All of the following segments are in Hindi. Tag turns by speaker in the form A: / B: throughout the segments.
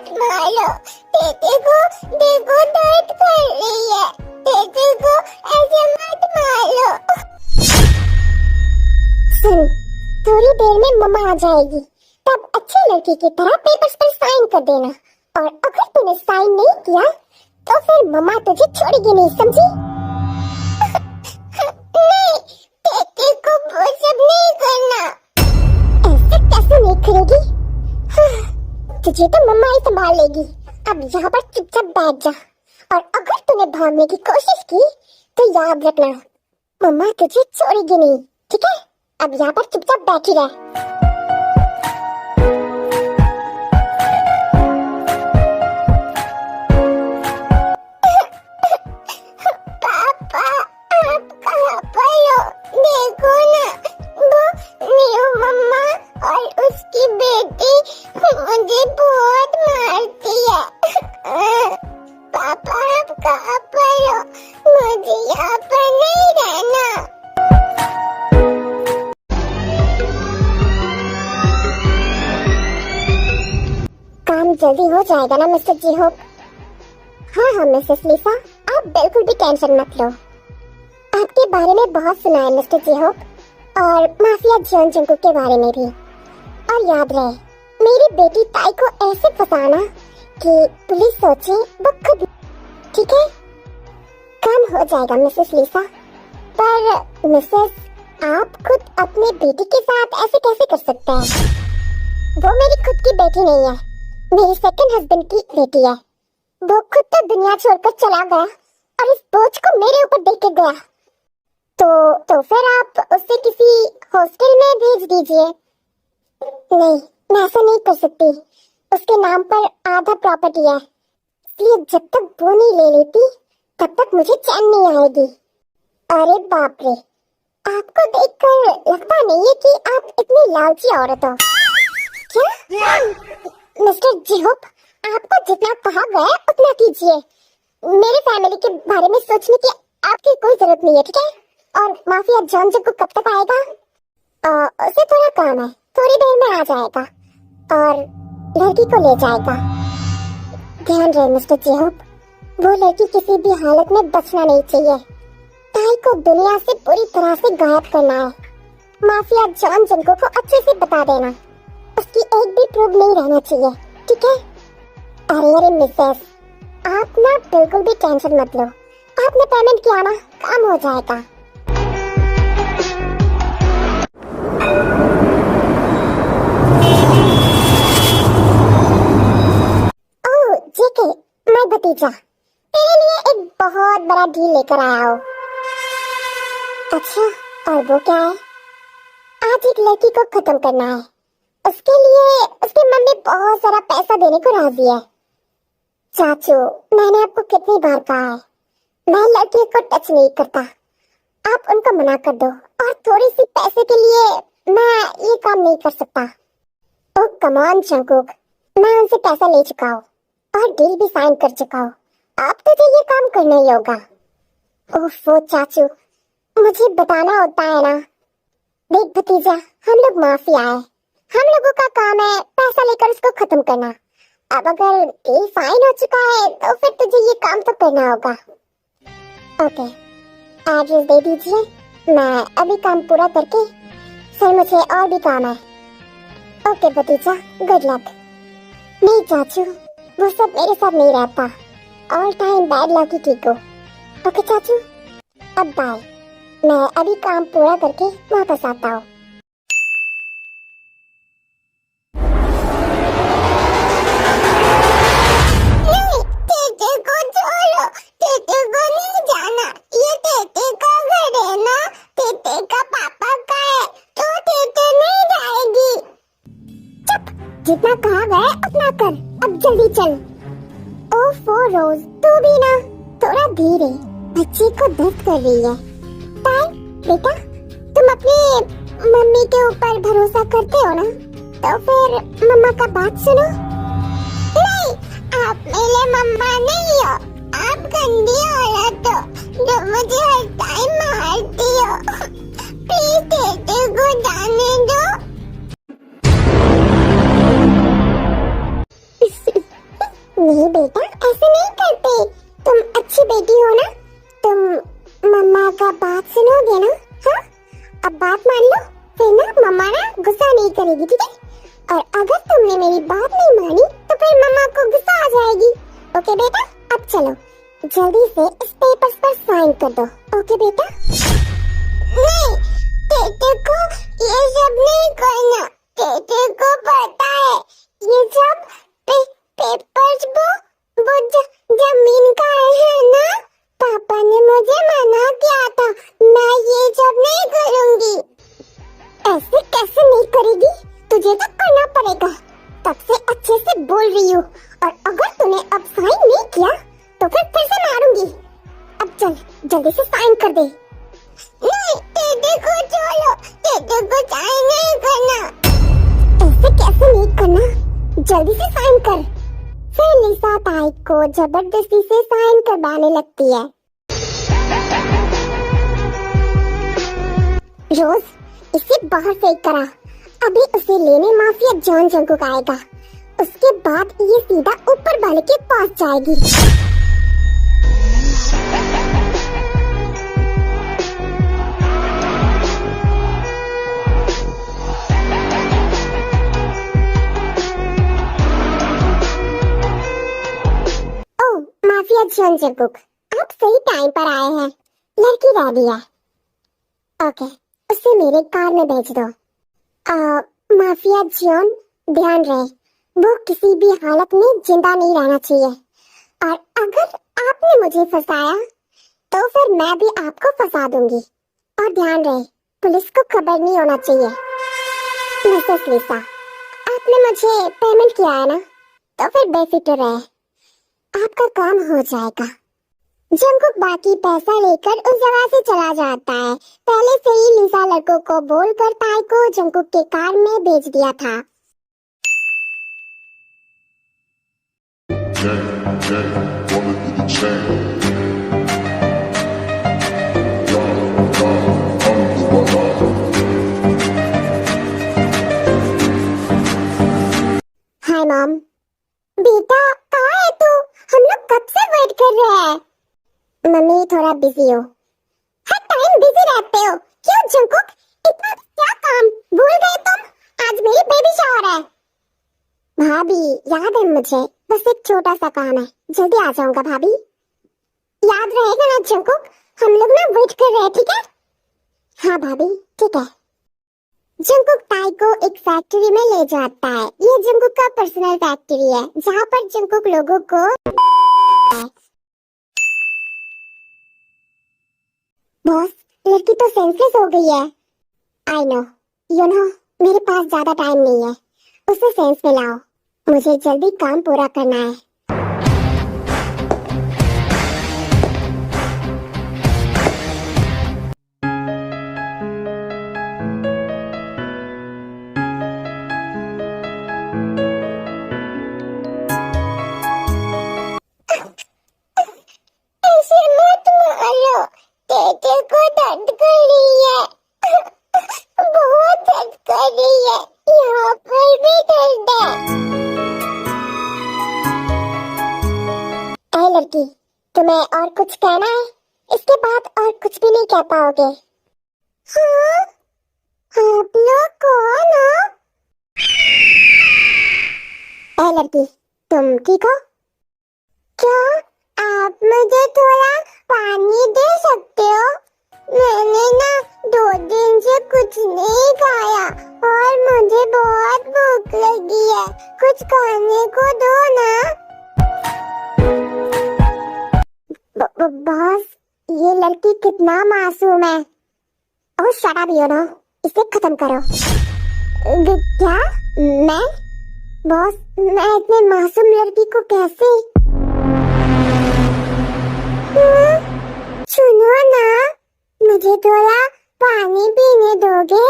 A: मत मारो। टेटे को देखो दर्द कर रही है। टेटे को ऐसे मत मारो। सुन, थोड़ी देर में मम्मा आ जाएगी, तब अच्छी लड़की की तरह पेपर्स पर साइन कर देना। और अगर तूने साइन नहीं किया तो फिर मम्मा तुझे छोड़ेगी नहीं, समझी? नहीं, टेटे को वो सब नहीं करना। ऐसे कैसे नहीं करेगी? तुझे तो मम्मा ही संभाल लेगी। अब यहाँ पर चुपचाप बैठ जा, और अगर तूने भागने की कोशिश की तो याद रखना, मम्मा तुझे छोड़ेगी नहीं, ठीक है? अब यहाँ पर चुपचाप बैठी रह। पापा, आप कहाँ पर हो? देखो ना, वो मेरी मम्मा और उसकी बेटी मुझे बहुत मारती है। पापा, आप कहाँ पर हो? मुझे यहाँ पर नहीं रहना। काम जल्दी हो जाएगा ना मिस्टर जी होप? हाँ मिसेस लिसा, आप बिल्कुल भी टेंशन मत लो। आपके बारे में बहुत सुना है मिस्टर जी होप, और माफिया जॉन जंकू के बारे में भी। और याद रहे, मेरी बेटी ताई को ऐसे फंसाना कि पुलिस सोचे वो खुद, ठीक है? काम हो जाएगा मिसेस लिसा। पर मिसेस, आप खुद अपने बेटी के साथ ऐसे कैसे कर सकते हैं? वो मेरी खुद की बेटी नहीं है, मेरी सेकंड हस्बैंड की बेटी है। वो खुद तो दुनिया छोड़कर चला गया और इस बोझ को मेरे ऊपर दे के गया। तो फिर आप उसे किसी हॉस्टल में भेज दीजिए। नहीं, मैं ऐसा नहीं कर सकती। उसके नाम पर आधा प्रॉपर्टी है, इसलिए जब तक वो नहीं ले लेती तब तक मुझे चैन नहीं आएगी। अरे बाप रे, आपको देखकर लगता नहीं है कि आप इतनी लालची औरत हो। क्या? मिस्टर जिहोप, आपको जितना कहा गया है उतना कीजिए। मेरे फैमिली के बारे में सोचने की आपकी कोई जरूरत नहीं है, ठीक है? और माफिया जॉन जंकू कब तक आएगा? उसे थोड़ा काम है, थोड़ी देर में आ जाएगा और लड़की को ले जाएगा। ध्यान रहे मिस्टर जिहोप, वो लड़की किसी भी हालत में बचना नहीं चाहिए। ताई को दुनिया से पूरी तरह से गायब करना है। माफिया जॉन जंकू को अच्छे से बता देना, उसकी एक भी प्रूफ नहीं रहना चाहिए, ठीक है? अरे मिसेस, आप ना बिल्कुल भी टेंशन मत लो। आपने पेमेंट किया ना, काम हो जाएगा। ओह जेके, मैं भतीजा तेरे लिए एक बहुत बड़ा डील लेकर आया हूँ। अच्छा, और वो क्या है? आज एक लड़की को खत्म करना है। उसके लिए उसकी मम्मी बहुत सारा पैसा देने को राजी है। चाचू, मैंने आपको कितनी बार कहा है, मैं लड़की को टच नहीं करता। आप उनको मना कर दो, और थोड़ी सी पैसे के लिए मैं ये काम नहीं कर सकता। ओह कम ऑन जंकुक, मैं उनसे पैसा ले चुका हूँ और डील भी साइन कर चुका हूँ। अब तुझे ये काम करना ही होगा। ओह चाचू, मुझे बताना होता है ना। देख भतीजा, हम लोग माफिया है, हम लोगों का काम है पैसा लेकर उसको खत्म करना। अब अगर डील साइन हो चुका है तो फिर तुझे ये काम तो करना होगा। ओके, एड्रेस दे दीजिए, मैं अभी काम पूरा करके, सर मुझे और भी काम है। ओके भतीजा, गुड लक। नहीं चाचू, वो सब मेरे साथ नहीं रहता। ऑल टाइम बैड लक ही ठीक हो। ओके चाचू, अब बाय। मैं अभी काम पूरा करके वापस आता हूँ। जितना कहा गया उतना कर, अब जल्दी चल। ओफो रोज, तू भी ना थोड़ा धीरे, बच्ची को दर्द कर रही है। ताई बेटा, तुम अपनी मम्मी के ऊपर भरोसा करते हो ना, तो फिर मम्मा का बात सुनो। नहीं, आप मेरे मम्मा नहीं हो, आप गंदी औरत हो जो मुझे हर टाइम मारती हो। प्लीज टेटे को जाने दो। करेगी, ठीक है? और अगर तुमने मेरी बात नहीं मानी तो फिर मम्मा को गुस्सा आ जाएगी। ओके बेटा, अब चलो जल्दी से इस पेपर्स पर साइन कर दो। ओके बेटा? नहीं, टेटे को ये सब नहीं करना। टेटे को पता है ये सब पेपर्स वो जमीन का है ना। पापा ने मुझे मना किया था, मैं ये सब नहीं करूंगी। ऐसे कैसे नहीं करेगी? तुझे तो करना पड़ेगा। तब से अच्छे से बोल रही हूँ, और अगर तूने अब साइन नहीं किया तो फिर से मारूंगी। अब चल जल्दी से साइन कर दे। नहीं, टेटे को छोड़ो, टेटे को साइन नहीं करना। ऐसे कैसे नहीं करना? जल्दी से साइन कर। फिर लिसा ताई को जबरदस्ती से साइन करवाने लगती है। रोज इसे बाहर फेंक करा, अभी उसे लेने माफिया जॉन जंकुक आएगा। उसके बाद ये सीधा ऊपर वाले के पास जाएगी। माफिया जॉन जंकुक, आप सही टाइम पर आए हैं। लड़की रेडी है। ओके, उसे मेरे कार में भेज दो। माफिया जॉन, ध्यान रहे वो किसी भी हालत में जिंदा नहीं रहना चाहिए। और अगर आपने मुझे फंसाया तो फिर मैं भी आपको फंसा दूंगी। और ध्यान रहे पुलिस को खबर नहीं होना चाहिए। मिसेस लिसा, आपने मुझे पेमेंट किया है ना, तो फिर बेफिक्र रहे, आपका काम हो जाएगा। जंकुक बाकी पैसा लेकर उस जगह से चला जाता है। पहले से ही लिसा लड़कों को बोलकर ताई को जंकुक के कार में भेज दिया था। Hi mom. बेटा कहाँ है तू? हम लोग कब से वेट कर रहे हैं। मम्मी थोड़ा बिजी हो। हर टाइम बिजी रहते हो क्यों जंकुक? इतना क्या काम भूल गए तुम? आज मेरी बेबी शावर है। भाभी याद है मुझे, बस एक छोटा सा काम है, जल्दी आ जाऊंगा भाभी। याद रहेगा ना जंकुक? हम लोग ना वेट कर रहे हैं, ठीक है? हाँ भाभी ठीक है। जंकुक ताई को एक फैक्ट्री में ले जाता है। ये जंकुक का पर्सनल फैक्ट्री है जहाँ पर जंकुक लोगों को बॉस, लड़की तो सेंसलेस हो गई है। आई नो, यू नो, मेरे पास ज्यादा टाइम नहीं है, उसे सेंस में लाओ, मुझे जल्दी काम पूरा करना है। ऐसे मत मारो, टेटे को दर्द कर रही है। बहुत दर्द कर रही है, यहाँ पर भी दर्द है। ऐ लड़की, तुम्हें और कुछ कहना है? इसके बाद और कुछ भी नहीं कह पाओगे। हाँ, आप लोग कौन हो? ऐ लड़की, तुम ठीक हो? क्या आप मुझे थोड़ा पानी दे सकते हो? मैंने ना 2 दिन से कुछ नहीं खाया और मुझे बहुत भूख लगी है, कुछ खाने को दो ना। बॉस, ये लड़की कितना मासूम है। ओह शट अप यू नो, इसे खत्म करो। क्या? मैं? बॉस, मैं इतने मासूम लड़की को कैसे? सुनो ना, मुझे थोड़ा पानी पीने दोगे?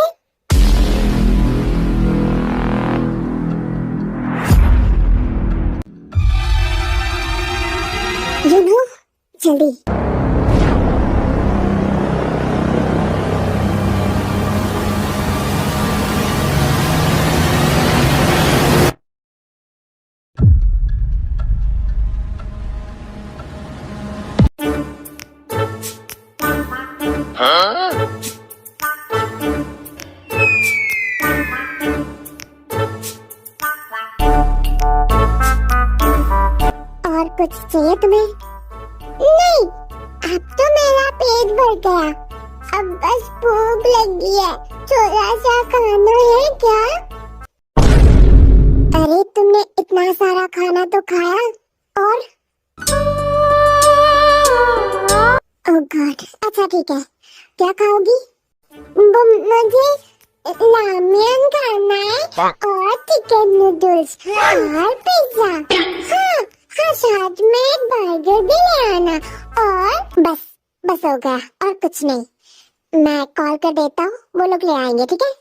A: यू नो, जल्दी। कुछ चाहिए तुम्हें? नहीं, अब तो मेरा पेट भर गया, अब बस भूख लगी है, थोड़ा सा खाना है क्या? अरे तुमने इतना सारा खाना तो खाया और ओह गॉड, अच्छा ठीक है, क्या खाओगी? मुझे रामेन खाना है और चिकन नूडल्स और पिज्जा। हाँ हाँ, साथ में बर्गर भी ले आना। और बस बस हो गया और कुछ नहीं, मैं कॉल कर देता हूँ, वो लोग ले आएंगे, ठीक है?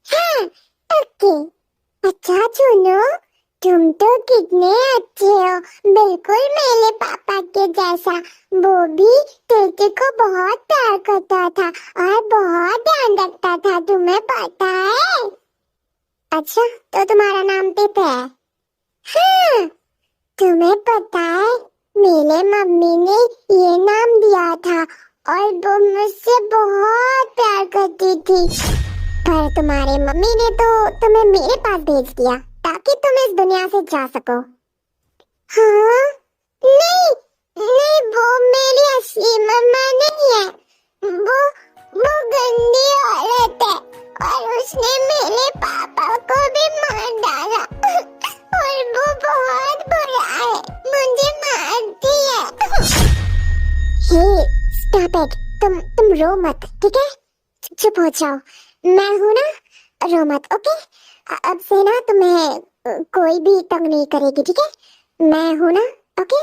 A: हाँ ओके। अच्छा सुनो, तुम तो कितने अच्छे हो, बिल्कुल मेरे पापा के जैसा। वो भी तेरे को बहुत प्यार करता था और बहुत ध्यान रखता था, तुम्हें पता है? अच्छा, तो तुम्हारा नाम पिप है? हाँ, तुम्हें पता है मेरे मम्मी ने ये नाम दिया था और वो मुझसे बहुत प्यार करती थी, पर तुम्हारे मम्मी ने तो तुम्हें मेरे पास भेज दिया ताकि तुम इस दुनिया से जा सको। हाँ? नहीं नहीं, वो मेरी असली मम्मा नहीं है, वो गंदी औरत है और उसने मेरे पापा को भी मार डाला और वो बहुत बुरा है, मुझे मारती है। हे स्टॉप इट, तुम रो मत, ठीक है? चुप हो जाओ, मैं हूँ ना, रो मत, ओके? अब से ना तुम्हें कोई भी तंग नहीं करेगी, ठीक है? मैं हूँ ना, ओके?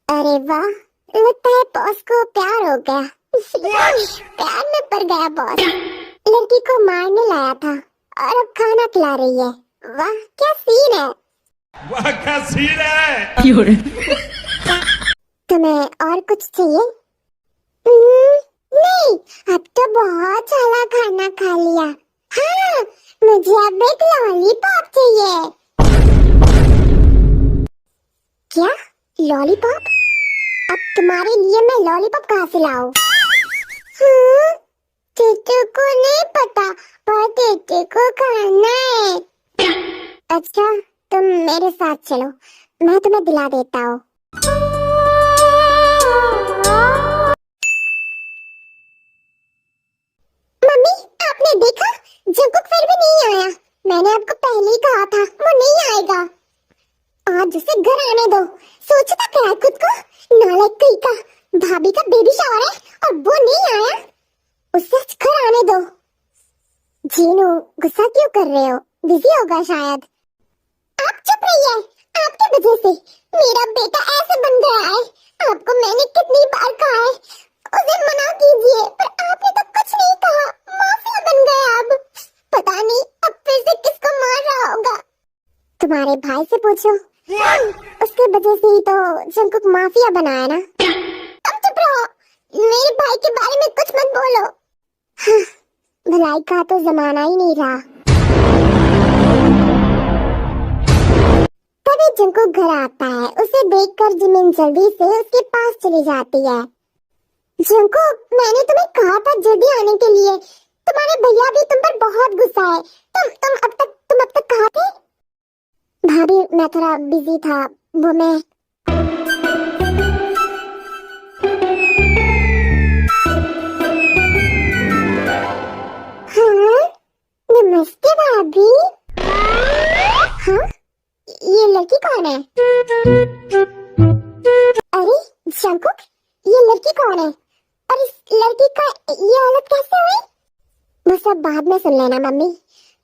A: अरे वाह, लगता है बॉस को प्यार हो गया। प्यार में पड़ गया बॉस, लड़की को मारने लाया था और अब खाना खिला रही है। वाह क्या सीन है,
B: वाह क्या सीन है।
A: तुम्हें और कुछ चाहिए? नहीं, अब तो बहुत सारा खाना खा लिया। हाँ, मुझे अब एक लॉलीपॉप चाहिए। क्या लॉलीपॉप? अब तुम्हारे लिए मैं लॉलीपॉप कहाँ से लाऊं? हाँ, टीटू को नहीं पता, पर टीटू को खाना है। अच्छा, तुम मेरे साथ चलो, मैं तुम्हें दिला देता हूँ। मम्मी, आपने देखा, जंकुक फिर भी नहीं आया। मैंने आपको पहले ही कहा था वो नहीं आएगा। आज उसे घर आने दो, सोचता क्या है खुद को, नालायक कहीं का। भाभी का बेबी शावर है और वो नहीं आया, उसे आज घर आने दो। जीनू, गुस्सा क्यों कर रहे हो? बिजी होगा शायद। आप चुप रहिए, आपकी वजह से मेरा बेटा ऐसे बन गया है। आपको मैंने कितनी बार कहा है उसे मना कीजिए, पर आपने तो कुछ नहीं कहा। माफिया बन गया अब, पता नहीं अब फिर से किसको मार रहा होगा। तुम्हारे भाई से पूछो, उसके वजह से ही तो जंकुक माफिया बना है ना। अब चुप रहो, मेरे भाई के बारे में कुछ मत बोलो। हाँ, भलाई का तो जमाना ही नहीं रहा। तभी जंकुक घर आता है, उसे देखकर जिमिन जल्दी से उसके पास चली जाती है। जंकुक, मैंने तुम्हें कहा था जल्दी आने के लिए, तुम्हारे भैया भी तुम पर बहुत गुस्सा है। तुम अब तक कहाँ थे? भाभी, मैं थोड़ा बिजी था, वो मैं हाँ, नमस्ते भाभी। हाँ, ये लड़की कौन है? अरे जंकुक, ये लड़की कौन है और इस लड़की का ये हालत कैसे हुई? वो सब बाद में सुन लेना मम्मी,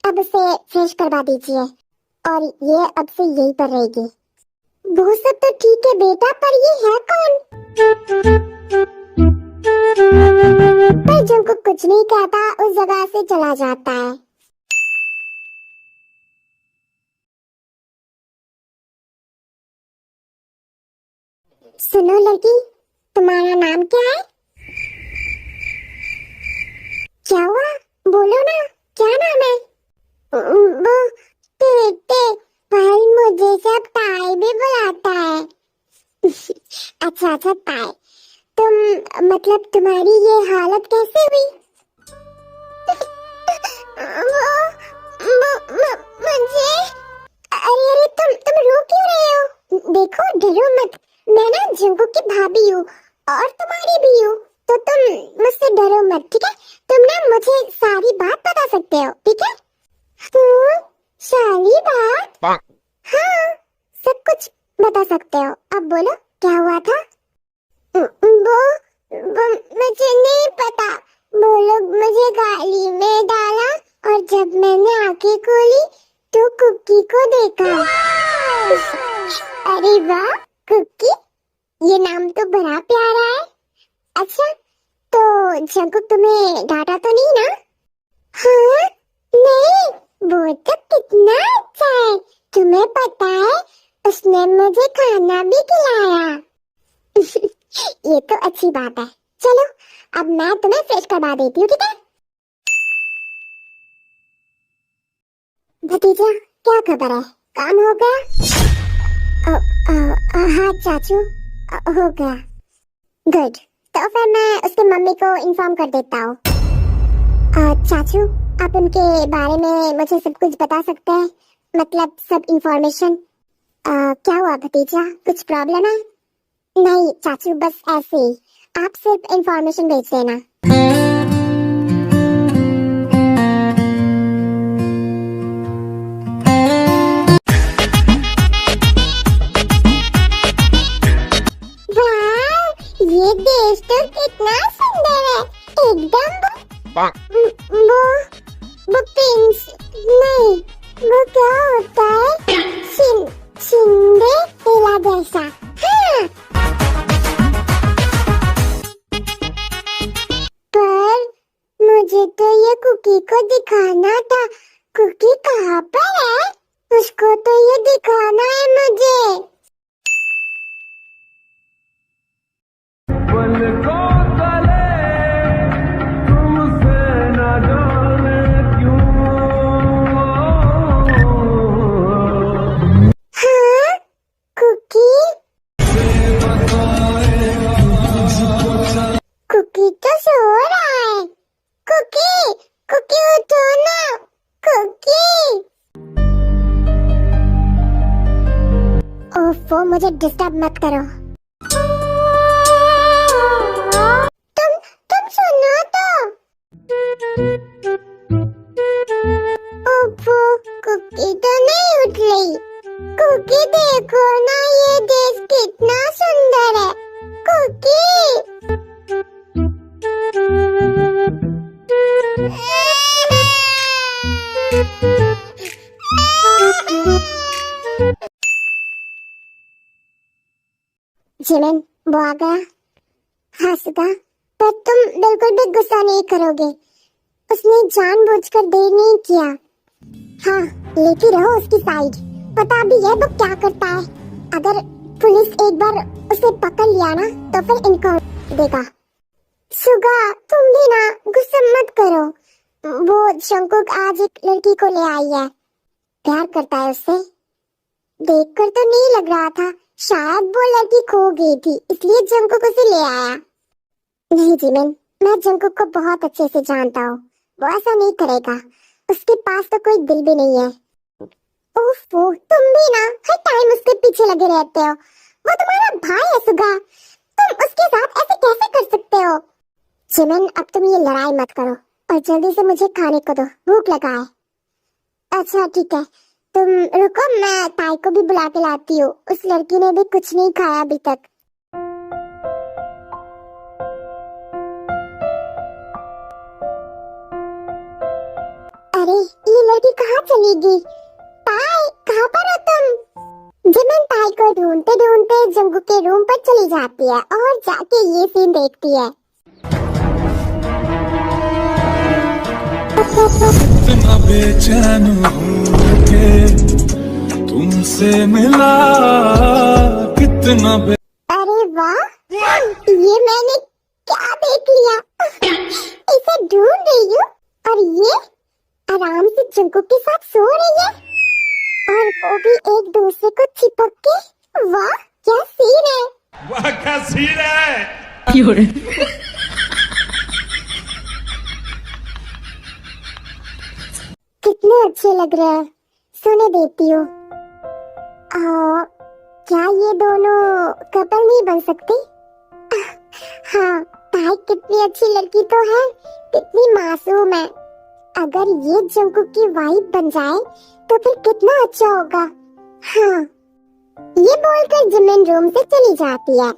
A: अब उसे फ्रेश करवा दीजिए और ये अब से यहीं पर रहेगी। वो सब तो ठीक है बेटा, पर ये है कौन? पर जंकुक कुछ नहीं कहता, उस जगह से चला जाता है। सुनो लड़की, तुम्हारा नाम क्या है? क्या हुआ, बोलो ना, क्या नाम है? वो टेटे, भाई मुझे सब ताई भी बुलाता है। अच्छा अच्छा ताई, तुम मतलब तुम्हारी ये हालत कैसे हुई? मुझे अरे तुम रो क्यों रहे हो? देखो डरो मत, मैं ना जंगू की भाभी हूँ और तुम्हारी भी हूँ, तो तुम मुझसे डरो मत, ठीक है? तुम ना मुझे सारी बात बता सकते हो, ठीक है? सारी बात? हाँ, सब कुछ बता सकते हो। अब बोलो क्या हुआ था? वो मुझे नहीं पता। वो लोग मुझे गाड़ी में डाला और जब मैंने आंखें खोली तो कुकी को देखा। अरे वाह, कुकी, ये नाम तो बड़ा प्यारा है। अच्छा, तो जंकुक तुम्हें डांटा तो नहीं ना? हाँ, नहीं, वो तो कितना अच्छा है। तुम्हें पता है, उसने मुझे खाना भी खिलाया। ये तो अच्छी बात है। चलो, अब मैं तुम्हें फ्रेश करवा देती हूँ, ठीक है? भतीजा, क्या खबर है? काम हो गया? हाँ चाचू, हो गया। गुड, तो फिर मैं उसके मम्मी को इन्फॉर्म कर देता हूँ। चाचू, आप उनके बारे में मुझे सब कुछ बता सकते हैं? मतलब सब इंफॉर्मेशन। क्या हुआ भतीजा, कुछ प्रॉब्लम है? नहीं चाचू, बस ऐसे ही। आप सिर्फ इंफॉर्मेशन भेज देना। वाह, ये देश तो कितना सुंदर है, एकदम। वो पिंस नहीं, वो क्या होता है? सिंडेरेला जैसा। हाँ, पर मुझे तो ये कुकी को दिखाना था। कुकी कहाँ पर है? उसको तो ये दिखाना है मुझे।
B: पलकों तले तुमसे न जाने क्यों।
A: हाँ, कुकी, कुकी तो सो रहा है। कुकी, कुकी उठो ना, कुकी। ओफो, मुझे डिस्टर्ब मत करो। तुम सुनो तो। ओफो, कुकी तो नहीं उठ रही। कुकी देखो ना, ये देश कितना सुंदर है। कुकी, जिमिन, वो आ गया। हाँ सुगा, पर तुम बिल्कुल भी गुस्सा नहीं करोगे। उसने जानबूझकर देर नहीं किया। हाँ, लेती रहो उसकी साइड। पता भी है वो क्या करता है। अगर पुलिस एक बार उसे पकड़ लिया ना, तो फिर इनको देगा। सुगा, तुम भी ना गुस्सा मत करो। वो जंकुक आज एक लड़की को ले आई है, प्यार करता है उससे। देखकर तो नहीं लग रहा था, शायद वो लड़की खो गई थी, इसलिए जंकुक उसे ले आया। नहीं जिमिन, मैं जंकुक को बहुत अच्छे से जानता हूँ, वो ऐसा नहीं करेगा। उसके पास तो कोई दिल भी नहीं है। ओफो, तुम भी ना हर टाइम उसके पीछे लगे रहते हो। वो तुम्हारा भाई है सुगा, तुम उसके साथ ऐसे कैसे कर सकते हो? जिमिन, अब तुम ये लड़ाई मत करो और जल्दी से मुझे खाने को दो, भूख लगा है। अच्छा ठीक है, तुम रुको, मैं ताई को भी बुला के लाती हूँ। उस लड़की ने भी कुछ नहीं खाया अभी तक। अरे ये लड़की कहाँ चली गई? ताई, कहाँ पर हो तुम? जिमिन ताई को ढूंढते ढूंढते जंगू के रूम पर चली जाती है और जाके ये सीन देखती है।
C: इतना बेचैन हूँ के तुमसे मिला, कितना
A: अरे वाह, ये मैंने क्या देख लिया। इसे ढूंढ रही हूँ और ये आराम से जंगू के साथ सो रही है, और वो भी एक दूसरे को चिपक के। वाह, क्या सीन है।
B: वाह क्या सीन है।
A: अच्छे लग रहे हैं, सोने देती हूँ। क्या ये दोनों कपल नहीं बन सकते? हाँ, ताई कितनी अच्छी लड़की तो है, कितनी मासूम है। अगर ये जंगकुक की वाइफ बन जाए तो फिर कितना अच्छा होगा। हाँ, ये बोलकर जिमिन रूम से चली जाती है।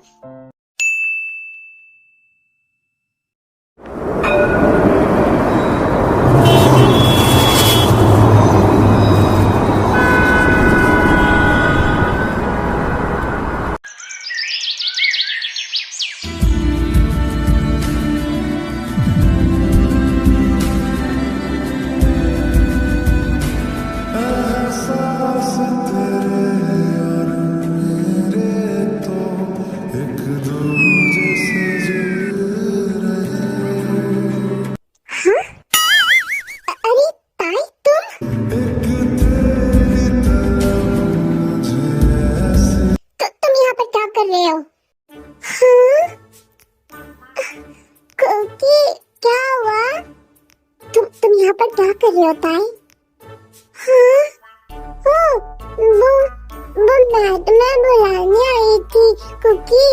C: एहसास तेरे और मेरे तो एक दूजे से जुड़ रहे।
A: अरे ताई तुम तुम यहाँ पर क्या कर रहे हो? हाँ? कुकी क्या हुआ? तुम यहाँ पर क्या कर रहे हो ताई? हाँ? वो मैट में बुलाने आई थी कुकी,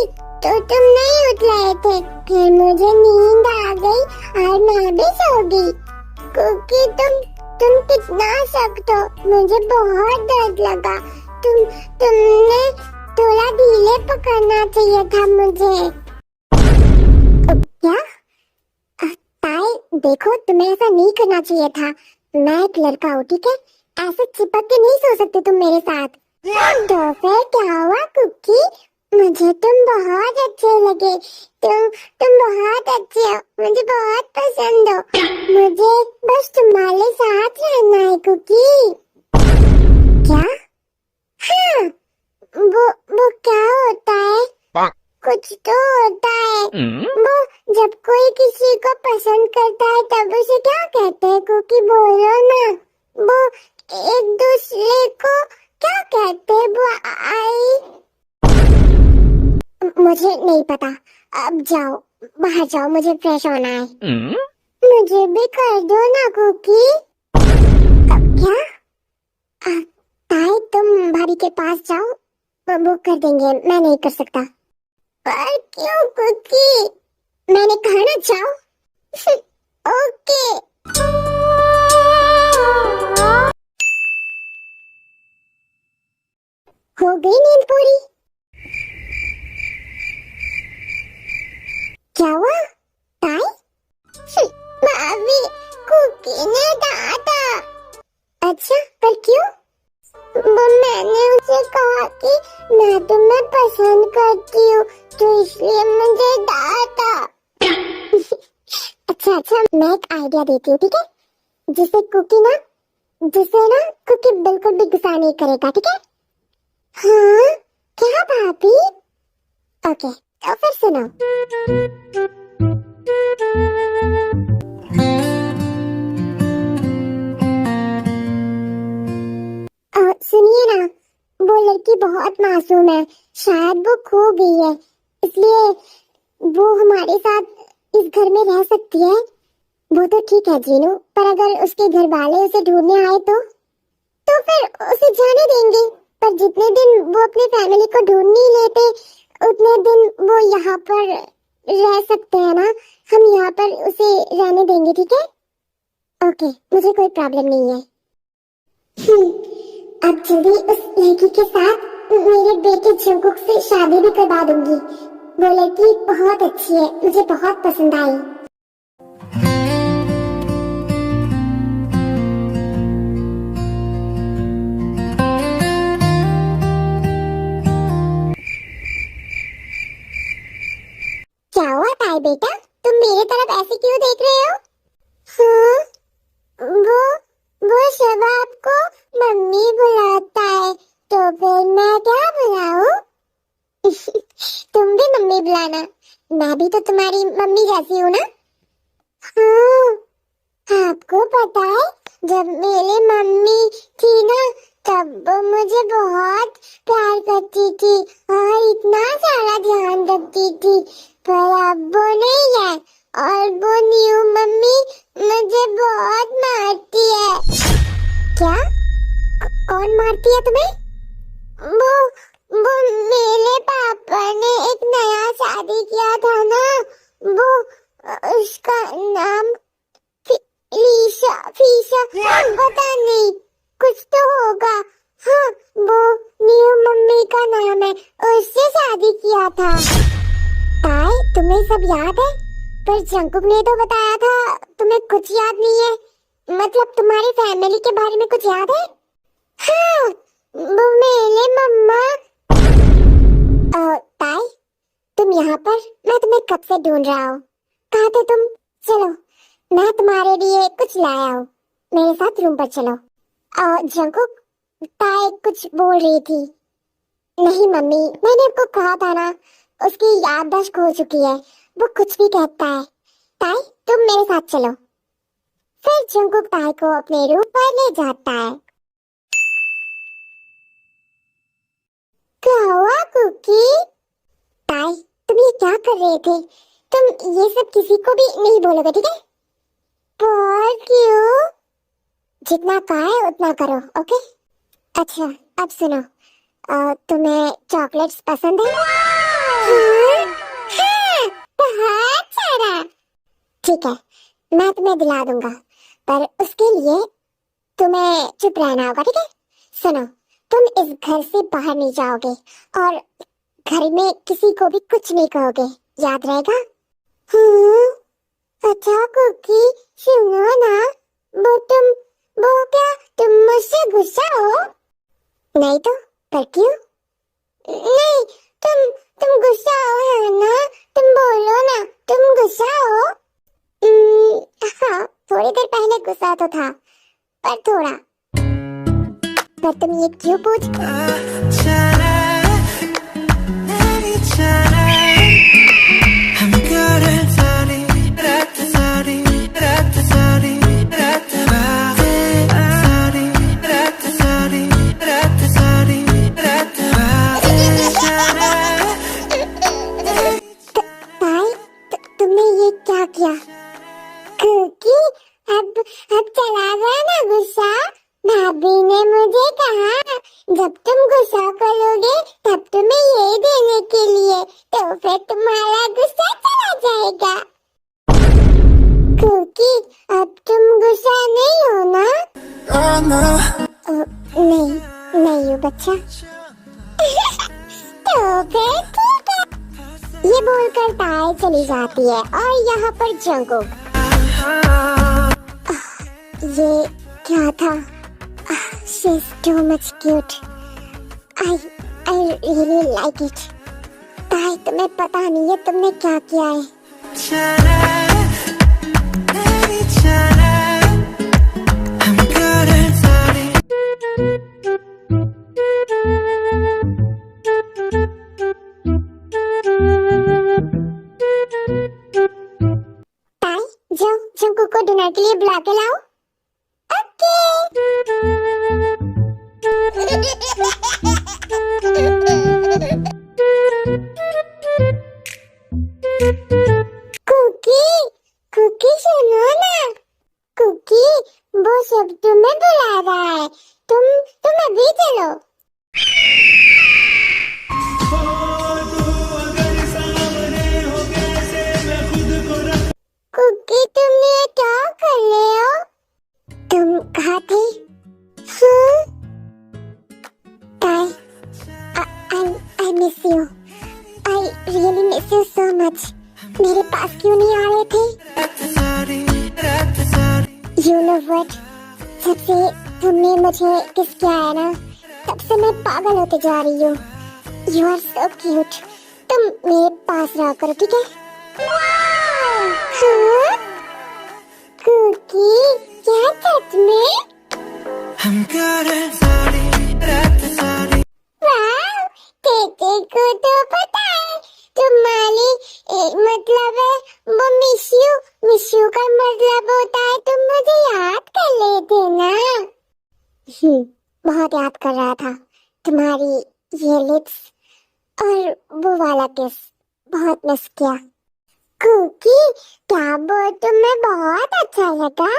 A: तो तुम नहीं उठ रहे थे, फिर मुझे नींद आ गई और मैं भी सो गई। कुकी तुम कितना सख्त हो, मुझे बहुत दर्द लगा। तुमने थोड़ा ढीले पकड़ना चाहिए था मुझे। क्या? ताई देखो, तुम्हें ऐसा नहीं करना चाहिए था। मैं एक लड़का हूँ, ठीक है? ऐसे चिपक के नहीं सो सकते तुम मेरे साथ। तो फिर क्या हुआ कुकी? मुझे तुम बहुत अच्छे लगे। तुम बहुत अच्छे हो, मुझे बहुत पसंद हो। मुझे बस तुम्हारे साथ रहना है कुकी। क्या? हाँ, वो क्या होता है? कुछ तो होता है। वो जब कोई किसी को पसंद करता है तब उसे क्या कहते हैं कुकी? बोलो ना। वो एक दूसरे को क्या कहते हैं? वो मुझे नहीं पता। अब जाओ, बाहर जाओ, मुझे फ्रेश होना है। मुझे भी कर दो ना कुकी। क्या? ताई तुम भाभी के पास जाओ, वो कर देंगे, मैं नहीं कर सकता। पर क्यों कुकी? मैंने कहा ना जाओ। ओके। हो गई नींद पूरी? क्या हुआ ताई? भाभी, कुकी ने डांटा। अच्छा, पर क्यों? मैंने उसे कहा कि मैं तुम्हें पसंद करती हूँ, तो इसलिए मुझे डांटा। अच्छा, मैं एक आइडिया देती हूँ, ठीक है? जिसे ना कुकी बिल्कुल भी गुस्सा नहीं करेगा, ठीक है? हाँ? क्या भाभी? ओके, तो फिर सुनो। सुनिए ना, वो लड़की बहुत मासूम है, शायद वो खो गई है, इसलिए वो हमारे साथ इस घर में रह सकती है। वो तो ठीक है जीनू, पर अगर उसके घर वाले उसे ढूंढने आए तो फिर उसे जाने देंगे। पर जितने दिन वो अपनी फैमिली को ढूंढ नहीं लेते, उतने दिन वो यहाँ पर रह सकते हैं ना। हम यहाँ पर उसे रहने देंगे, ठीक है? ओके, मुझे कोई प्रॉब्लम नहीं है। अब जल्दी उस लड़की के साथ मेरे बेटे जंगकुक से शादी भी करवा दूंगी। वो लड़की बहुत अच्छी है, मुझे बहुत पसंद आई। क्या हुआ ताई बेटा, तुम मेरे तरफ ऐसे क्यों देख रहे हो? हाँ, वो शबाब को मम्मी बुलाता है, तो फिर मैं क्या बुलाऊं? तुम भी मम्मी बुलाना, मैं भी तो तुम्हारी मम्मी जैसी हूँ ना। हाँ, आपको पता है जब मेरी मम्मी थी ना, तब वो मुझे बहुत प्यार करती थी और इतना सारा ध्यान रखती थी, पर अब वो नहीं है और वो न्यू मम्मी मुझे बहुत मारती है। क्या? कौन मारती है तुम्हें? वो मेरे पापा ने एक नया शादी किया था ना, वो उसका नाम फीशा फीशा पता नहीं, कुछ तो होगा। हाँ, वो न्यू मम्मी का नाम है, उससे शादी किया था। ताई, तुम्हें सब याद है? पर जंकुक ने तो बताया था तुम्हें कुछ याद नहीं है। मतलब तुम्हारी फैमिली के बारे में कुछ याद है? हाँ, वो मेरे मम्मा। ताई, तुम यहाँ पर? मैं तुम्हें कब से ढूंढ रहा हूँ। कहाँ थे तुम? चलो, मैं तुम्हारे लिए कुछ लाया हूँ, मेरे साथ रूम पर चलो। जंकुक, ताई कुछ बोल रही थी। नहीं मम्मी, मैंने आपको कहा था ना, उसकी याददाश्त खो चुकी है, वो कुछ भी कहता है। ताई, तुम मेरे साथ चलो। फिर जंकुक ताई को अपने रूम पर ले जाता है। क्या हुआ कुकी? ताई, तुम ये क्या कर रहे थे? तुम ये सब किसी को भी नहीं बोलोगे, ठीक है? पर क्यों? जितना कहा है उतना करो, ओके? अच्छा, अब सुनो, तुम्हें चॉकलेट्स पसंद है? हाँ, हाँ, बहुत सारा। ठीक है, मैं तुम्हें दिला दूंगा, पर उसके लिए तुम्हें चुप रहना होगा, ठीक है? सुनो, तुम इस घर से बाहर नहीं जाओगे और घर में किसी को भी कुछ नहीं कहोगे, याद रहेगा? हाँ, अच्छा कुकी, सुनो ना, वो क्या तुम मुझसे गुस्सा हो? नहीं तो, पर क्यों? नहीं, तुम गुस्सा हो है ना? तुम बोलो ना, तुम गुस्सा हो? हाँ, थोड़ी देर पहले गुस्सा तो था, पर थोड़ा। पर तुम ये क्यों पूछ? तुमने ये क्या किया? क्योंकि अब चला गया ना गुस्सा। भाभी ने मुझे कहा जब तुम गुस्सा करोगे तब तुम्हें ये देने के लिए, तो फिर तुम्हारा गुस्सा चला जाएगा। क्योंकि अब तुम गुस्सा नहीं हो ना? नहीं, नहीं हो बच्चा। तो फिर ठीक है। ये बोलकर ताई चली जाती है और यहाँ पर जंकुक। ये क्या था? She's too much cute. I really like it. ताई, तुम्हें पता नहीं है तुमने क्या किया है। ताई, जाओ जंकुक को डिनर के लिए बुला के लाओ। कुकी, कुकी सुनो ना। कुकी, वो सब तुम्हें बुला रहा है, तुम अभी चलो। कुकी, तुम ये क्या कर रहे हो? तुम कहाँ थे? हाँ? ताई, I miss you. I really miss you so much. मेरे पास क्यों नहीं आ रहे थे? You know what? जब से तुमने मुझे किस किया है ना, तब से मैं पागल होते जा रही हूँ। You are so cute. तुम मेरे पास रहा करो, ठीक है? हाँ? कुकी, क्या सच में? वाह, तेरे को तो पता है तुम्हारी मतलब है वो मिस यू का मतलब होता है तुम मुझे याद कर लेते ना। बहुत याद कर रहा था तुम्हारी ये लिप्स और वो वाला किस, बहुत मिस किया। कुकी, क्या वो तुम्हें बहुत अच्छा लगा?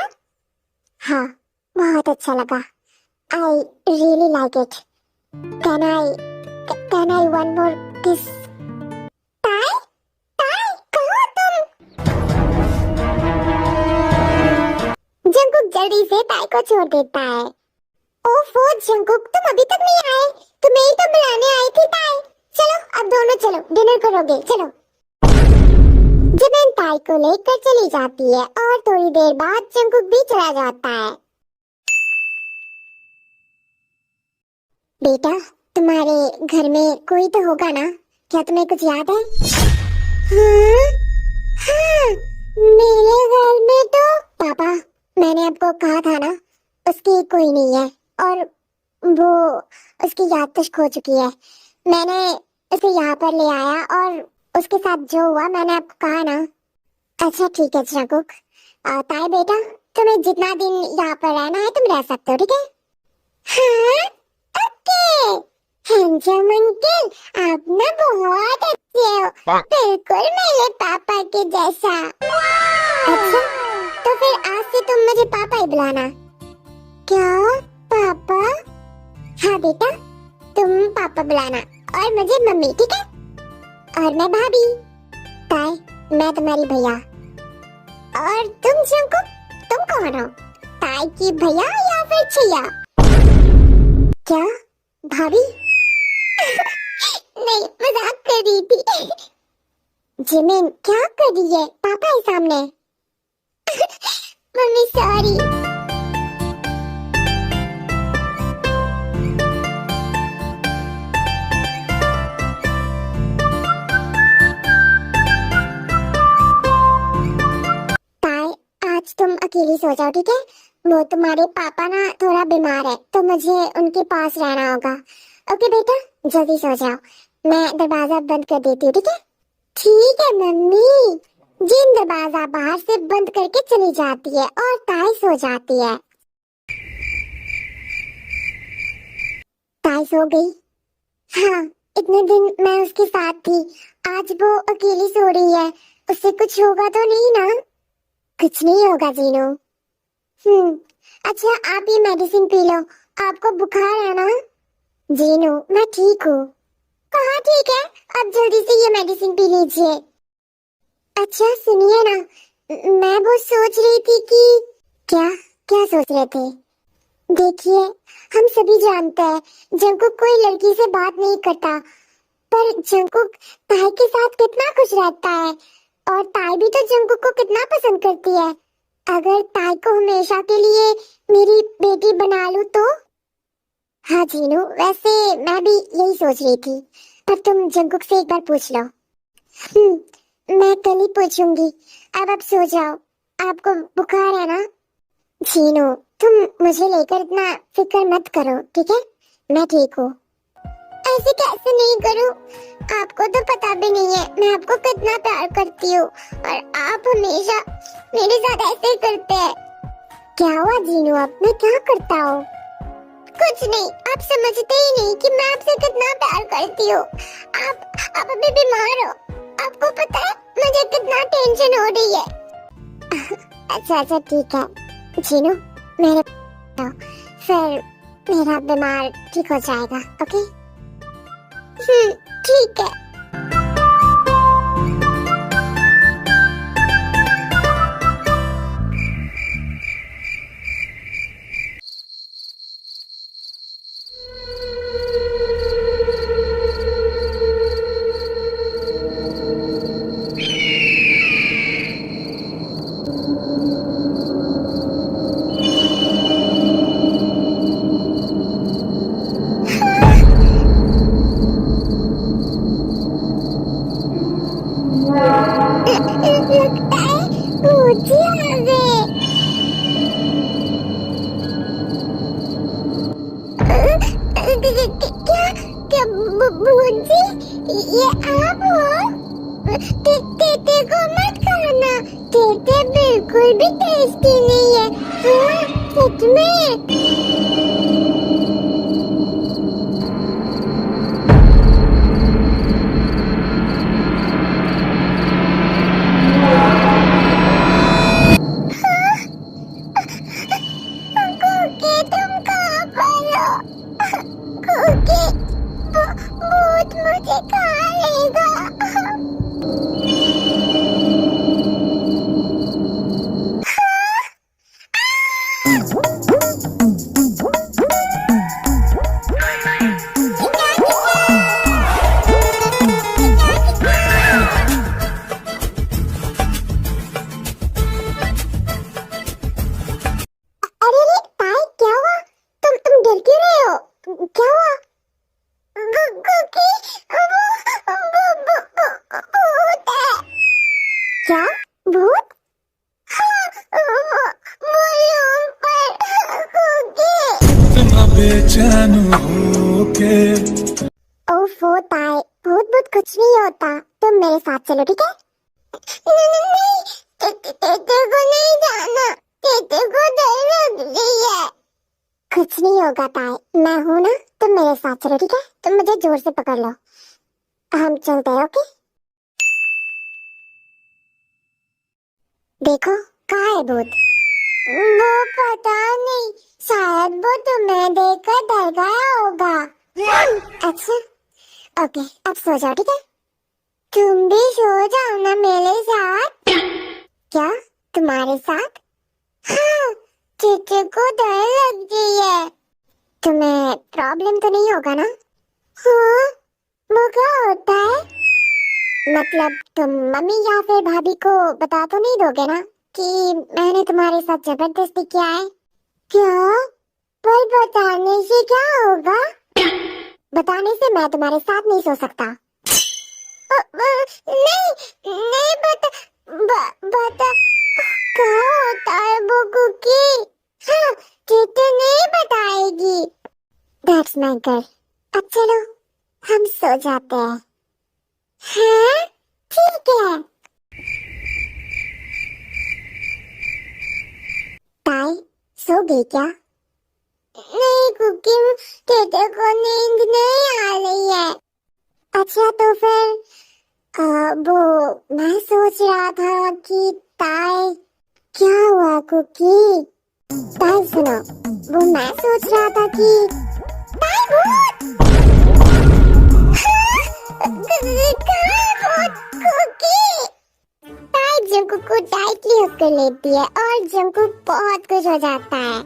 A: हाँ, बहुत अच्छा लगा। I really like it. Can I one more kiss? ताई, ताई, कहो तुम? जंकुक जल्दी से ताई को छोड़ देता है। ओफो जंकुक, तुम अभी तक नहीं आए? तुम्हें ही तो बुलाने आई थी ताई। चलो अब दोनों चलो, डिनर करोगे, चलो। जिमिन ताई को लेकर चली जाती है और थोड़ी देर बाद जंकुक भी चला जाता है। बेटा, तुम्हारे घर में कोई तो होगा ना? क्या तुम्हें कुछ याद है? हाँ, हाँ, मेरे घर में तो पापा, मैंने आपको कहा था ना, उसकी कोई नहीं है और वो उसकी याददाश्त खो चुकी है। मैंने उसे यहाँ पर ले आया और उसके साथ जो हुआ मैंने आपको कहा ना। अच्छा ठीक है जंकुक। ताई बेटा, तुम्हें जितना दिन यहाँ पर रहना है तुम रह सकते हो, ठीक है? हाँ, ओके। हैंडसम अंकल, आप ना बहुत अच्छे हो, बिल्कुल मेरे पापा के जैसा। अच्छा, तो फिर आज से तुम मुझे पापा ही बुलाना। क्या पापा? हाँ बेटा, तुम पापा बुलाना और मुझे मम्मी, ठीक है? और मैं भाभी। ताई, मैं तुम्हारी भैया। और तुम जंकुक, तुम कौन हो? ताई की भैया या फिर छैया? क्या भाभी? नहीं, मजाक कर रही थी। जिमिन क्या कर रही है पापा के सामने? Mummy sorry. तुम अकेली सो जाओ, ठीक है? वो तुम्हारे पापा ना थोड़ा बीमार है तो मुझे उनके पास रहना होगा। ओके बेटा, जल्दी सो जाओ। मैं दरवाजा बंद कर देती हूँ, ठीक है? ठीक है मम्मी। जिन दरवाजा बाहर से बंद करके चली जाती है और ताई सो जाती है। ताई सो गई? हाँ, इतने दिन मैं उसके साथ थी, आज वो अकेली सो रही है। उससे कुछ होगा तो नहीं ना? कुछ नहीं होगा जीनू। अच्छा आप ये मेडिसिन पी लो, आपको बुखार है ना? जीनू, मैं ठीक हूँ। कहाँ ठीक है? आप जल्दी से ये मेडिसिन पी लीजिए। अच्छा सुनिए ना, मैं वो सोच रही थी कि क्या क्या सोच रहे थे? देखिए, हम सभी जानते हैं जंकुक कोई लड़की से बात नहीं करता, पर जंकुक ताई के साथ कितना खुश रहता है और ताई भी तो जंकुक को कितना पसंद करती है। अगर ताई को हमेशा के लिए मेरी बेटी बना लूं तो? हाँ जीनू, वैसे मैं भी यही सोच रही थी, पर तुम जंकुक से एक बार पूछ लो। मैं कल ही पूछूंगी। अब आप सो जाओ, आपको बुखार है ना? जीनू, तुम मुझे लेकर इतना फिक्र मत करो, ठीक है? मैं ठीक हूँ। ऐसे कैसे नहीं करूं? आपको तो पता भी नहीं है मैं आपको कितना प्यार करती हूँ और आप हमेशा मेरे साथ ऐसे ही करते हैं। क्या हुआ जीनू, अब मैं क्या करता हूँ? कुछ नहीं, आप समझते ही नहीं कि मैं आपसे कितना प्यार करती हूँ। आप अभी बीमार हो, आपको पता है मुझे कितना टेंशन हो रही है। अच्छा अच्छा ठीक है जीनू, मेरे फिर मेरा बीमार ठीक हो जाएगा, ओके? ठीक है। लगता है मुझे आ गए। क्या क्या मुझे ये आप हो? तेते को मत खाना, तेते बिल्कुल भी टेस्टी नहीं है। हाँ, सच में। तुम कहाँ पर क्या भूत? हाँ, मुझे ऊपर कूदे।
C: इतना बेचैन हो के
A: ओफो ताई, भूत भूत कुछ नहीं होता, तुम मेरे साथ चलो ठीक है? नहीं, तेरे को नहीं जाना, तेरे को डर लग रही है। कुछ नहीं होगा ताई, मैं हूं ना, तुम मेरे साथ चलो ठीक है? तुम मुझे जोर से पकड़ लो, हम चलते हैं ओके? देखो कहाँ है भूत? वो पता नहीं, शायद वो तुम्हें देखकर डर गया होगा। अच्छा ओके, अब सो जाओ ठीक है? तुम भी सो जाओ ना मेरे साथ। क्या तुम्हारे साथ? हाँ, चीचू को डर लगती है। तुम्हें प्रॉब्लम तो नहीं होगा ना? हाँ, वो क्या होता है? मतलब तुम मम्मी या फिर भाभी को बता तो नहीं दोगे ना कि मैंने तुम्हारे साथ जबरदस्ती किया है? क्या? पर बताने से क्या होगा? बताने से मैं तुम्हारे साथ नहीं सो सकता। नहीं, नहीं बता क्या होता है वो कुकी? हाँ, चीटू नहीं बताएगी। That's my girl. अब चलो हम सो जाते हैं। हाँ ठीक है। ताई सो गई क्या? नहीं कुकी, चीटू को नींद नहीं आ रही है। अच्छा तो फिर वो मैं सोच रहा था कि ताई, क्या हुआ कुकी? ताई सुनो, वो मैं सोच रहा था कि ताई भूत! कहाँ है भूत कुकी? ताई जंकुक को टाइटली हक कर लेती है और जंकुक बहुत खुश हो जाता है।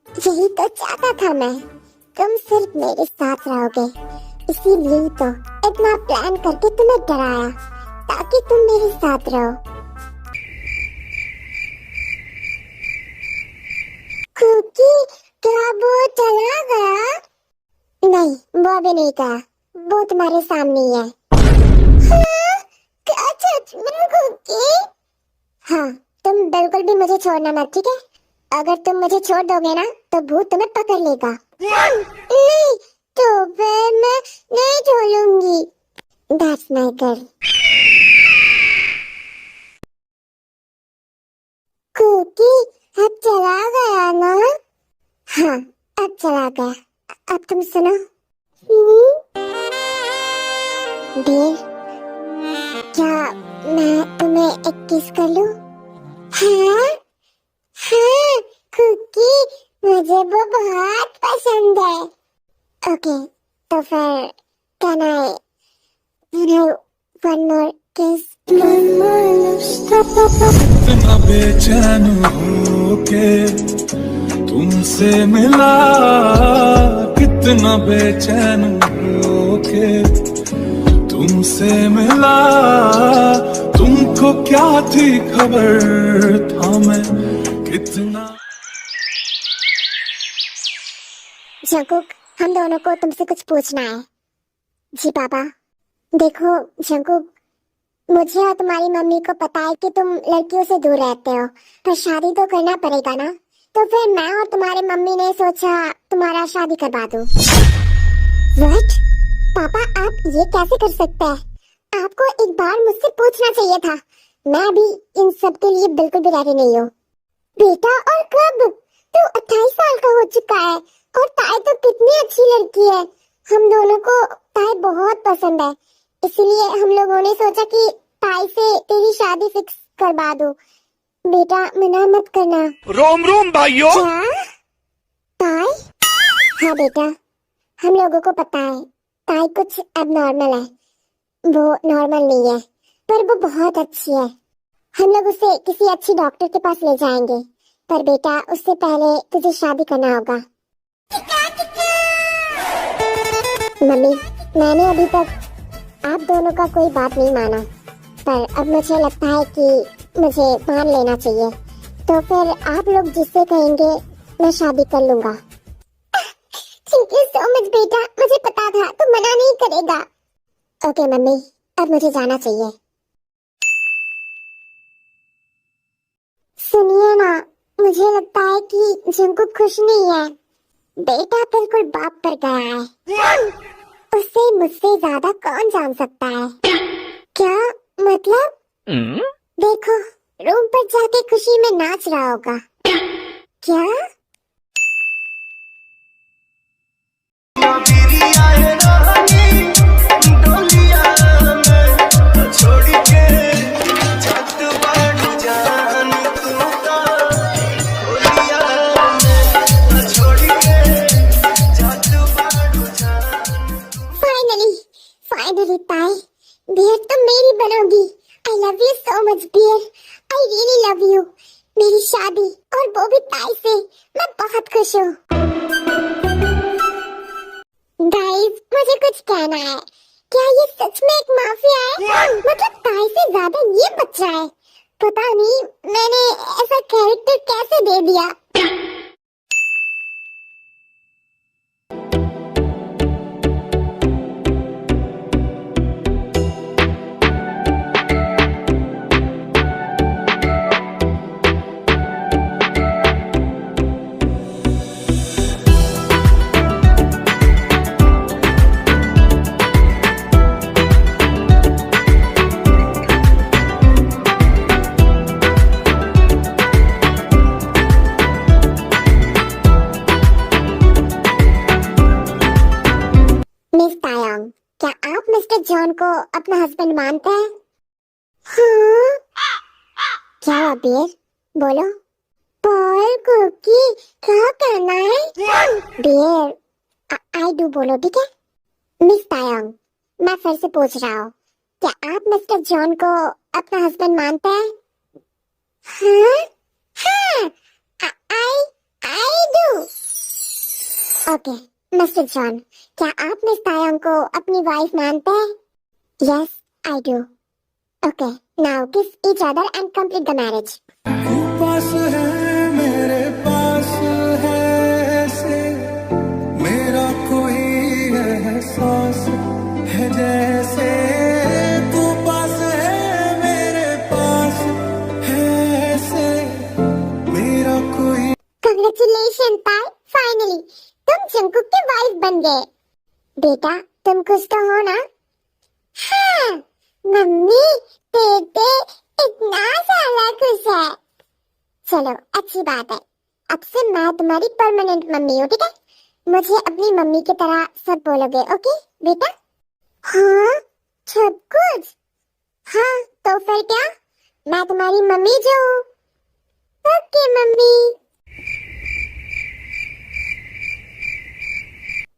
A: यही तो चाहता था मैं, तुम सिर्फ मेरे साथ रहोगे, इसीलिए तो इतना प्लान करके तुम्हें डराया ताकि तुम मेरे साथ रहो। कुकी, क्या वो चला गया? नहीं, वो अभी नहीं गया, वो तुम्हारे सामने ही है। हाँ, क्या सच में कुकी? हाँ, तुम बिल्कुल भी मुझे छोड़ना मत ठीक है? अगर तुम मुझे छोड़ दोगे ना तो भूत तुम्हें पकड़ लेगा। नहीं, तो फिर मैं नहीं छोड़ूंगी। That's my girl. कुकी, अब चला गया ना? हाँ, अब चला गया। अब तुम सुनो। देर, क्या मैं तुम्हें एक किस कर लूं? हाँ? हाँ, कुकी, मुझे वो बहुत पसंद है। ओके, तो फिर can I one more kiss?
C: इतना बेचैन हो के तुमसे मिला, कितना बेचैन हो के तुमसे मिला। तुमको क्या थी खबर, था मैं कितना।
A: जंकुक, हम दोनों को तुमसे कुछ पूछना है। जी पापा। देखो जंकुक, मुझे और तुम्हारी मम्मी को पता है कि तुम लड़कियों से दूर रहते हो, पर शादी तो करना पड़ेगा ना, तो फिर मैं और तुम्हारे मम्मी ने सोचा तुम्हारा शादी करवा दूं। What? पापा आप ये कैसे कर सकते हैं? आपको एक बार मुझसे पूछना चाहिए था। मैं भी इन सब के लिए बिल्कुल भी रेडी नहीं हूँ। बेटा और कब? तू 28 साल का हो चुका है और ताई तो कितनी अच्छी लड़की है। हम दोनों को ताई बहुत पसंद है, इसलिए हम लोगों ने सोचा कि ताई से तेरी शादी फिक्स करवा दो। बेटा मना मत करना।
B: रोम रोम भाइयों।
A: क्या? ताई? हाँ बेटा, हम लोगों को पता है ताई कुछ एबनॉर्मल है, वो नॉर्मल नहीं है, पर वो बहुत अच्छी है। हम लोग उसे किसी अच्छी डॉक्टर के पास ले जाएंगे, पर बेटा उससे पहले तुझे शादी करना होगा। मम्मी, मैंने अभी तक आप दोनों का कोई बात नहीं माना, पर अब मुझे लगता है कि मुझे मान लेना चाहिए, तो फिर आप लोग जिससे कहेंगे मैं शादी कर लूंगा। थैंक यू सो मच बेटा, मुझे पता था तू मना नहीं करेगा। ओके मम्मी, अब मुझे जाना चाहिए। मुझे लगता है कि जंकुक खुश नहीं है। बेटा बिल्कुल बाप पर गया है। उससे मुझसे ज्यादा कौन जान सकता है? क्या मतलब? देखो, रूम पर जाके खुशी में नाच रहा होगा। क्या? फाइनली ताई, बियर तो मेरी बनोगी। I love you so much bear, I really love you. मेरी शादी और वो भी ताई से, मैं बहुत खुश हूँ। गाइस, मुझे कुछ कहना है। क्या ये सच में एक माफिया है? मतलब ताई से ज्यादा ये बच्चा है। पता नहीं मैंने ऐसा कैरेक्टर कैसे दे दिया। मिस तायंग, क्या आप मिस्टर जॉन को अपना हस्बैंड मानते हैं? हाँ? क्या हुआ बियर? बोलो। पॉल कुकी, क्या करना है? बियर, आई डू बोलो, ठीक है? मिस तायंग, मैं फिर से पूछ रहा हूँ, क्या आप मिस्टर जॉन को अपना हस्बैंड मानते हैं? हाँ? हाँ, I do. Okay mister John, क्या आप मिस तायंग को अपनी वाइफ मानते हैं? Yes, I do. Okay, now किस each other and complete the marriage.
C: तू पास है, मेरे पास है ऐसे, मेरा कोई एहसास है जैसे। तू पास है, मेरे पास है ऐसे, मेरा कोई।
A: कांग्रेचुलेशन ताई, फाइनली तुम जंकुक की वाइफ बन गए। बेटा तुम खुश तो हो ना? हाँ, मम्मी बेटे इतना सारा खुश है। चलो अच्छी बात है, अब से मैं तुम्हारी परमानेंट मम्मी हूँ, ठीक है? मुझे अपनी मम्मी की तरह सब बोलोगे, ओके बेटा? हाँ, सब कुछ? हाँ तो फिर क्या, मैं तुम्हारी मम्मी जो हूँ। Okay mummy.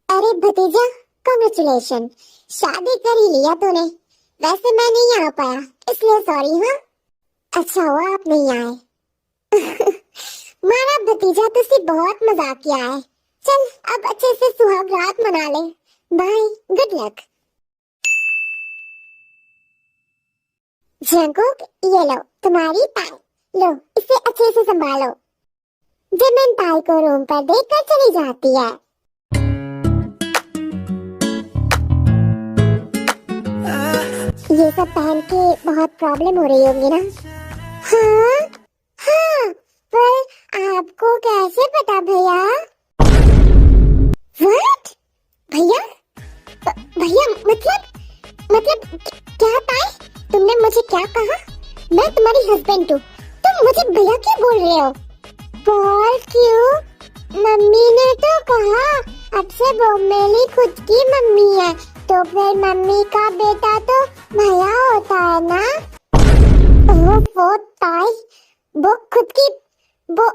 A: अरे भतीजा, कांग्रेचुलेशन, शादी कर ही लिया तूने। वैसे मैं नहीं आ पाया, इसलिए सॉरी। हाँ, अच्छा हुआ आप नहीं आए। मारा भतीजा तुझसे बहुत मजाक किया है। चल अब अच्छे से सुहाग रात मना ले। Bye, good luck. जंकुक, ये लो तुम्हारी ताई, लो इसे अच्छे से संभालो। जिमिन ताई को रूम पर देखकर चली जाती है। ये सब पहन के बहुत प्रॉब्लम हो रही होगी ना? हाँ? हाँ, पर आपको कैसे पता भैया? व्हाट? भैया? भैया मतलब क्या ताई? तुमने मुझे क्या कहा? मैं तुम्हारी हस्बैंड हूँ, तुम मुझे भैया क्यों बोल रहे हो? पॉल क्यों? मम्मी ने तो कहा अब से वो मेरी खुद की मम्मी है, तो फिर मम्मी का बेटा तो भैया होता है ना? वो ताई, वो खुद की वो।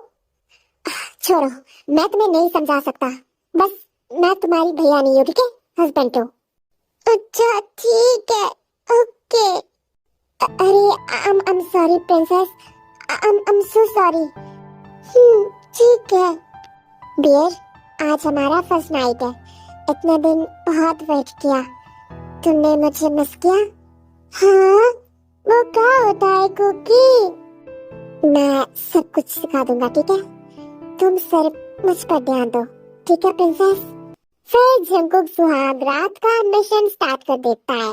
A: छोड़ो, मैं तुम्हें नहीं समझा सकता। बस मैं तुम्हारी भैया नहीं हूँ, ठीक है? हस्बैंड हूँ। अच्छा ठीक है, ओके। अरे I'm sorry princess, I'm so sorry। ठीक है। बियर, आज हमारा फर्स्ट नाइट है। इतने दिन बहुत वेट किया, तुमने मुझे मिस किया? हाँ, वो क्या होता है कुकी? मैं सब कुछ सिखा दूंगा, ठीक है? तुम सिर्फ मुझ पर ध्यान दो, ठीक है प्रिंसेस? फिर जंकुक सुहाग रात का मिशन स्टार्ट कर देता है।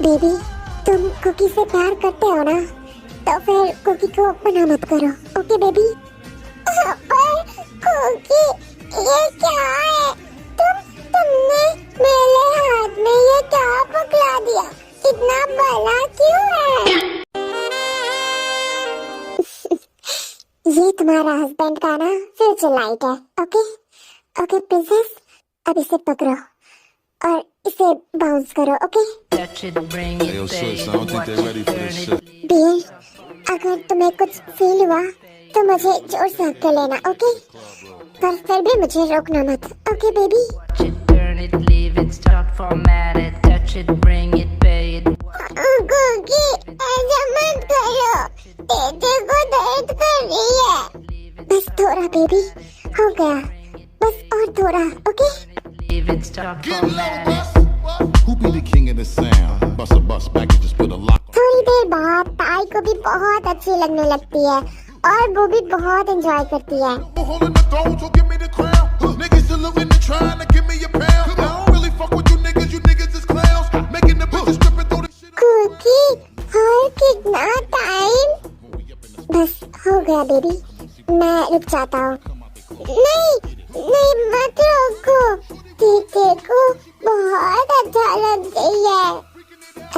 A: बेबी, तुम कुकी से प्यार करते हो ना, तो फिर कुकी को मना मत करो, ओके बेबी? पर कुकी, ये क्या है? तुमने मेरे हाथ में ये क्या पकड़ा दिया? इतना बड़ा क्यों है? ये तुम्हारा हस्बैंड का ना फ्यूचर लाइट है, ओके? ओके प्रिंसेस, अब इसे पकड़ो और इसे बाउंस करो, okay?
D: Hey, yo, sis, I don't think they're ready for this shit.
A: Dear, अगर तुम्हें कुछ फील हुआ तो मुझे जोर से हक कर लेना, ओके? पर फिर भी मुझे रोकना मत, okay baby?
E: Turn it, leave it, start format it, touch it, bring it, pay it.
A: Cookie, ऐसा मत करो, पेटे को दर्द कर रही है। बस थोड़ा बेबी, हो गया, बस और थोड़ा, okay?
E: Leave it, start format it.
D: Who be the king of the sound? Bust a bus back and just put a lock on.
A: थोड़ी देर बाद ताई को भी बहुत अच्छी लगने लगती है और वो भी बहुत एंजॉय करती है।
F: Holding the throne, so give me the crown. Niggas still living and trying to give me a pound. I don't really fuck with you niggas is clowns. Making the bitches stripping through the shit.
A: Cookie, और कितना टाइम? बस हो गया बेबी, मैं रुक जाता हूँ। नहीं, नहीं मत रोको, टीके को बहुत अच्छा लग गई है।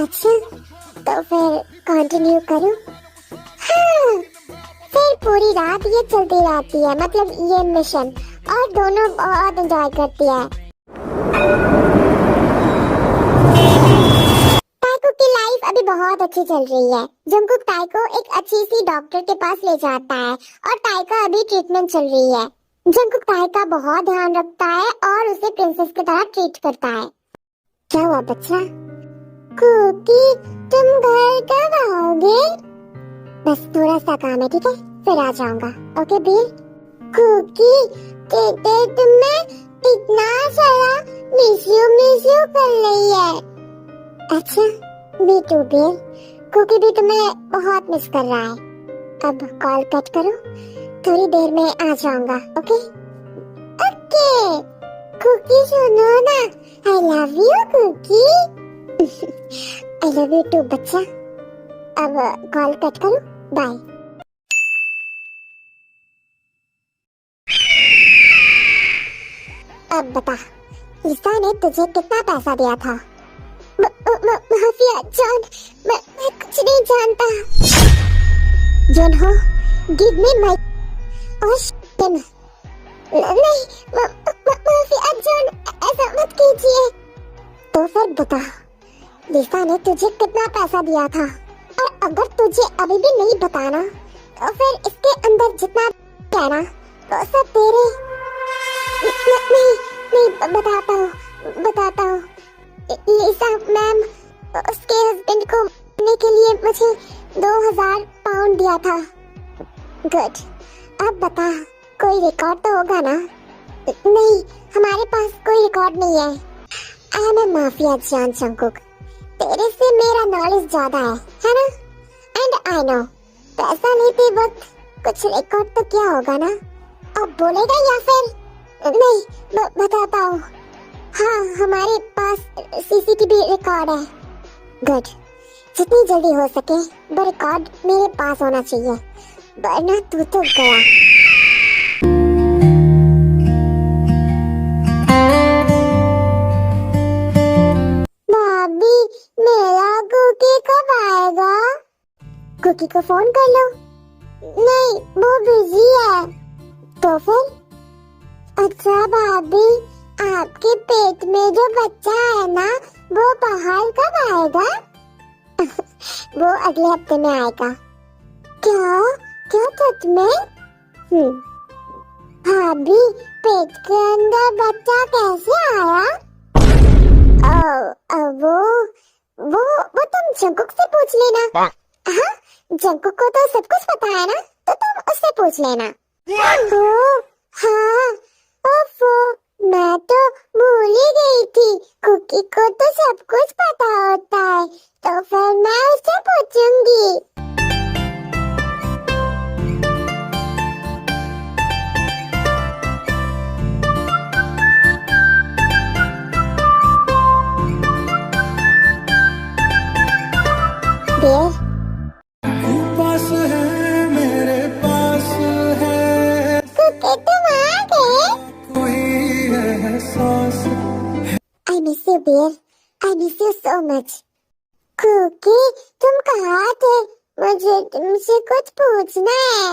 A: अच्छा, तो फिर कंटिन्यू करूँ? हाँ, फिर पूरी रात ये चलती रहती है, मतलब ये मिशन, और दोनों बहुत एंजॉय करती है। ताइको की लाइफ अभी बहुत अच्छी चल रही है। जंगकुक ताई को एक अच्छी सी डॉक्टर के पास ले जाता है और ताई का अभी ट्रीटमेंट चल रही है। जंगकुक ताई का बहुत ध्यान रखता है और उसे प्रिंसेस की तरह ट्रीट करता है। क्या हुआ बच्चा? कुकी, तुम घर कब आओगे? बस थोड़ा सा काम है, ठीक है? फिर आ जाऊंगा, ओके बिल? कुकी, तुम्हें इतना सारा मिस यू कर रही है। अच्छा, मी टू बिल। कुकी भी तुम्हें बहुत मिस कर रहा है। अब कॉल कट करो, थोड़ी देर में आ जाऊंगा, ओके? ओके, कुकी सुनो ना, I love you Cookie. I love you too बच्चा। अब कॉल कट करो, बाय। अब बता, लिसा ने तुझे कितना पैसा दिया था? माफिया जॉन, मैं कुछ नहीं जानता। जॉन हो, गिव मी माय और शिम। नहीं, माफिया जॉन, ऐसा मत कीजिए। तो फिर बता, लिसा ने तुझे कितना पैसा दिया था? और अगर तुझे अभी भी नहीं बताना, तो फिर इसके अंदर जितना है ना, तो सब तेरे। नहीं, बताता हूँ। लिसा मैम, उसके हस्बैंड को मारने के लिए मुझे 2000 पाउंड दिया था। गुड, अब बता, कोई रिकॉर्ड तो होगा ना? नहीं, हमारे पास कोई रिकॉर्ड नहीं है। I am a mafia John Jungkook, तेरे से मेरा नॉलेज ज्यादा है ना? एंड आई नो, पैसा लेते वक्त कुछ रिकॉर्ड तो क्या होगा ना? अब बोलेगा या फिर नहीं? बताता हूँ। हाँ, हमारे पास सीसीटीवी रिकॉर्ड है। गुड, जितनी जल्दी हो सके वो रिकॉर्ड मेरे पास होना चाहिए, वरना तू तो गया। भाभी, मेरा कुकी कब आएगा? कुकी को फोन कर लो। नहीं, वो बिजी है। तो फिर? अच्छा भाभी, आपके पेट में जो बच्चा है ना, वो बाहर कब आएगा? वो अगले हफ्ते में आएगा। क्या सच में? भाभी, पेट के अंदर बच्चा कैसे आया? वो तुम जंगकुक से पूछ लेना। हाँ, जंगकुक को तो सब कुछ पता है ना, तो तुम उससे पूछ लेना। हाँ, ओफो, मैं तो भूल ही गई थी। कुकी को तो सब कुछ पता होता है, तो फिर मैं उससे पूछूंगी। I miss you, dear. I miss you so much. Cookie, तुम कहाँ थे? मुझे तुमसे कुछ पूछना है।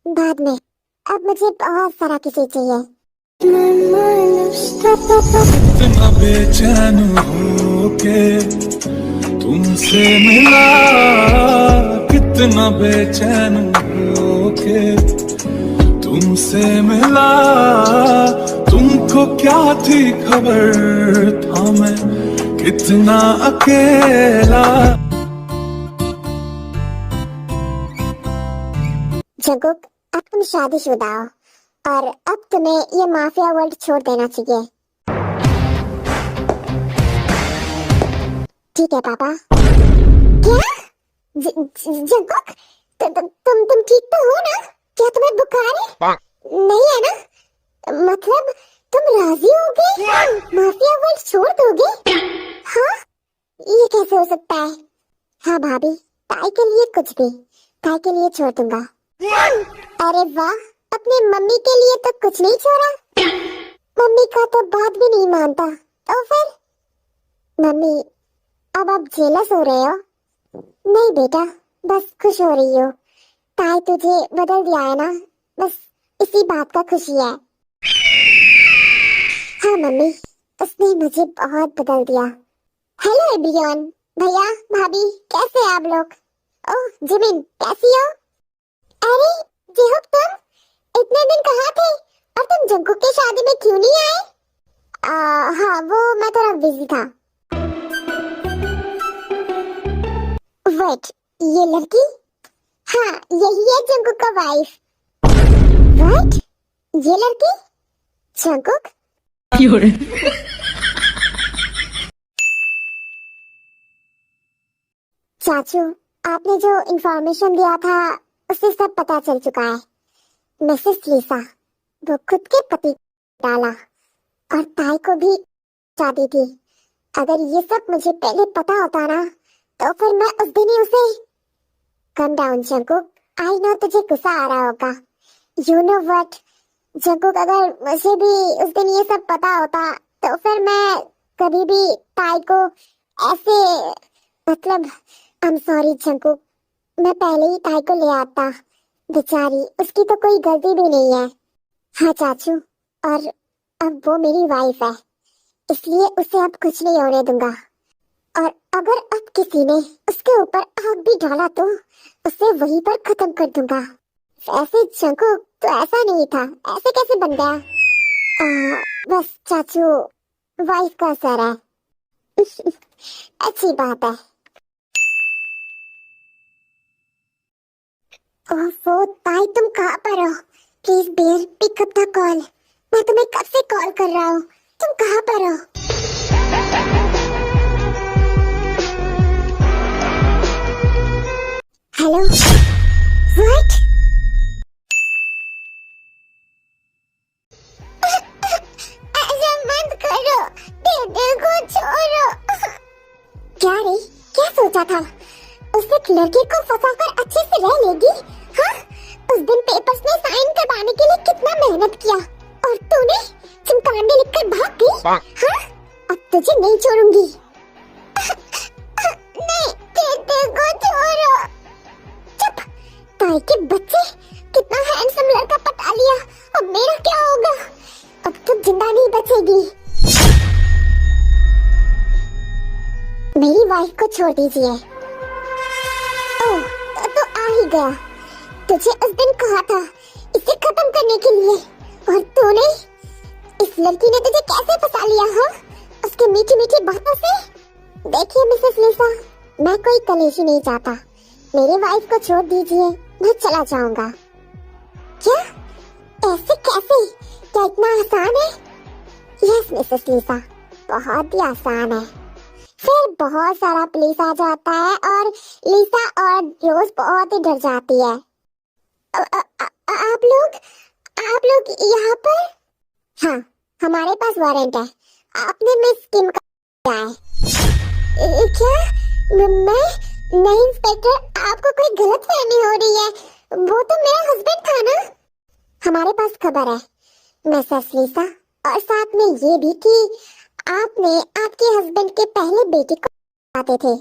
A: बाद में, अब मुझे बहुत सारा किसी चाहिए।
C: इतना बेचैन होके तुमसे मिला, कितना बेचैन होके तुमसे मिला। तुमको क्या थी खबर, था मैं कितना अकेला।
A: जगुक, अब तुम शादीशुदा हो और अब तुम्हें ये माफिया वर्ल्ड छोड़ देना चाहिए। ठीक है पापा। क्या? जगुक, तुम ठीक तो हो ना? क्या तुम्हें बुखार है? नहीं है ना? मतलब तुम राजी होगे? माफिया वर्ल्ड छोड़ दोगे? हाँ? ये कैसे हो सकता है? हाँ भाभी, ताई के लिए कुछ भी, ताई के लिए छोड़ दूंगा। अरे वाह, अपनी मम्मी के लिए तो कुछ नहीं छोड़ा। मम्मी का तो बात भी नहीं मानता। तो फिर मम्मी, अब आप जेलस हो रहे हो? नहीं बेटा, बस खुश हो रही हो। ताई तुझे बदल दिया है ना, बस इसी बात का खुशी है। हाँ मम्मी, उसने मुझे बहुत बदल दिया। हेलो एवरीवन, भैया भाभी, कैसे हैं आप लोग? ओह जिमिन, कैसी हो? अरे जेहुक, तुम इतने दिन कहाँ थे? और तुम जंकुक की शादी में क्यों नहीं आए? हाँ, वो मैं थोड़ा बिजी था। वेट, ये लड़की? हाँ, यही है जंकुक का वाइफ। व्हाट? ये लड़की? जंकुक? चाचू, आपने जो इंफॉर्मेशन दिया था उससे सब पता चल चुका है। मिसेस लीसा, वो खुद के पति डाला और ताई को भी शादी थी। अगर ये सब मुझे पहले पता होता ना, तो फिर मैं उस दिन ही उसे। Come down Jungkook, I know तुझे गुस्सा आ रहा होगा। यू नो व्हाट जंकुक, अगर मुझे भी उस दिन ये सब पता होता तो फिर मैं कभी भी ताई को ऐसे, मतलब आई एम सॉरी जंकुक, मैं पहले ही ताई को ले आता। बेचारी, उसकी तो कोई गलती भी नहीं है। हाँ चाचू, और अब वो मेरी वाइफ है, इसलिए उसे अब कुछ नहीं होने दूंगा। और अगर अब किसी ने उसके ऊपर आग भी डाला तो उसे वहीं पर खत्म कर दूंगा। वैसे जंकुक तो ऐसा नहीं था, ऐसे कैसे बन गया? बस चाचू, वाइफ का असर है। अच्छी बात है। ओफो ताई, तुम कहाँ पर हो? Please bear, pick up the call. मैं तुम्हें कब से कॉल कर रहा हूँ, तुम कहाँ पर हो? हेलो? व्हाट? ऐसा मत करो, दीदी को छोड़ो। क्या रे, क्या सोचा था? उस लड़के को फंसाकर अच्छे से रह लेगी? हाँ? उस दिन पेपर्स में साइन करवाने के लिए कितना मेहनत किया और तूने चिमकांडे लिखकर भाग गई? हाँ? अब तुझे नहीं छोड़ूंगी। नहीं, दीदी को छोड़ो। चुप, ताई के बच्चे, कितना हैंडसम लड़का पटा लिया, अब मेरा क्या होगा? अब तो जिंदा नहीं बचेगी। मेरी वाइफ को छोड़ दीजिए। ओह, तो आ ही गया। तुझे उस दिन कहा था इसे खत्म करने के लिए, और तूने, इस लड़की ने तुझे कैसे फंसा लिया? हाँ, उसके मीठी मीठी बातों से। देखिए मिसेस लीसा, मैं कोई कलेशी नहीं चाहता। मेरी वाइफ को छोड़ दीजिए, मैं चला जाऊंगा। क्या? ऐसे कैसे? क्या इतना आसान है? यस मिसेस लीसा, बहुत ही आसान है। फिर बहुत सारा पुलिस आ जाता है और लीसा और रोज बहुत ही डर जाती है। आप लोग यहाँ पर? हाँ, हमारे पास वारंट है। आपने मिस किम का किया है। क्या? मैं? नहीं इंस्पेक्टर, आपको कोई गलतफहमी हो रही है। वो तो मेरा हस्बैंड था ना। हमारे पास खबर है। मिसेस लीसा, और साथ में ये भी कि आपने आपके हस्बैंड के पहले बेटे को आते थे।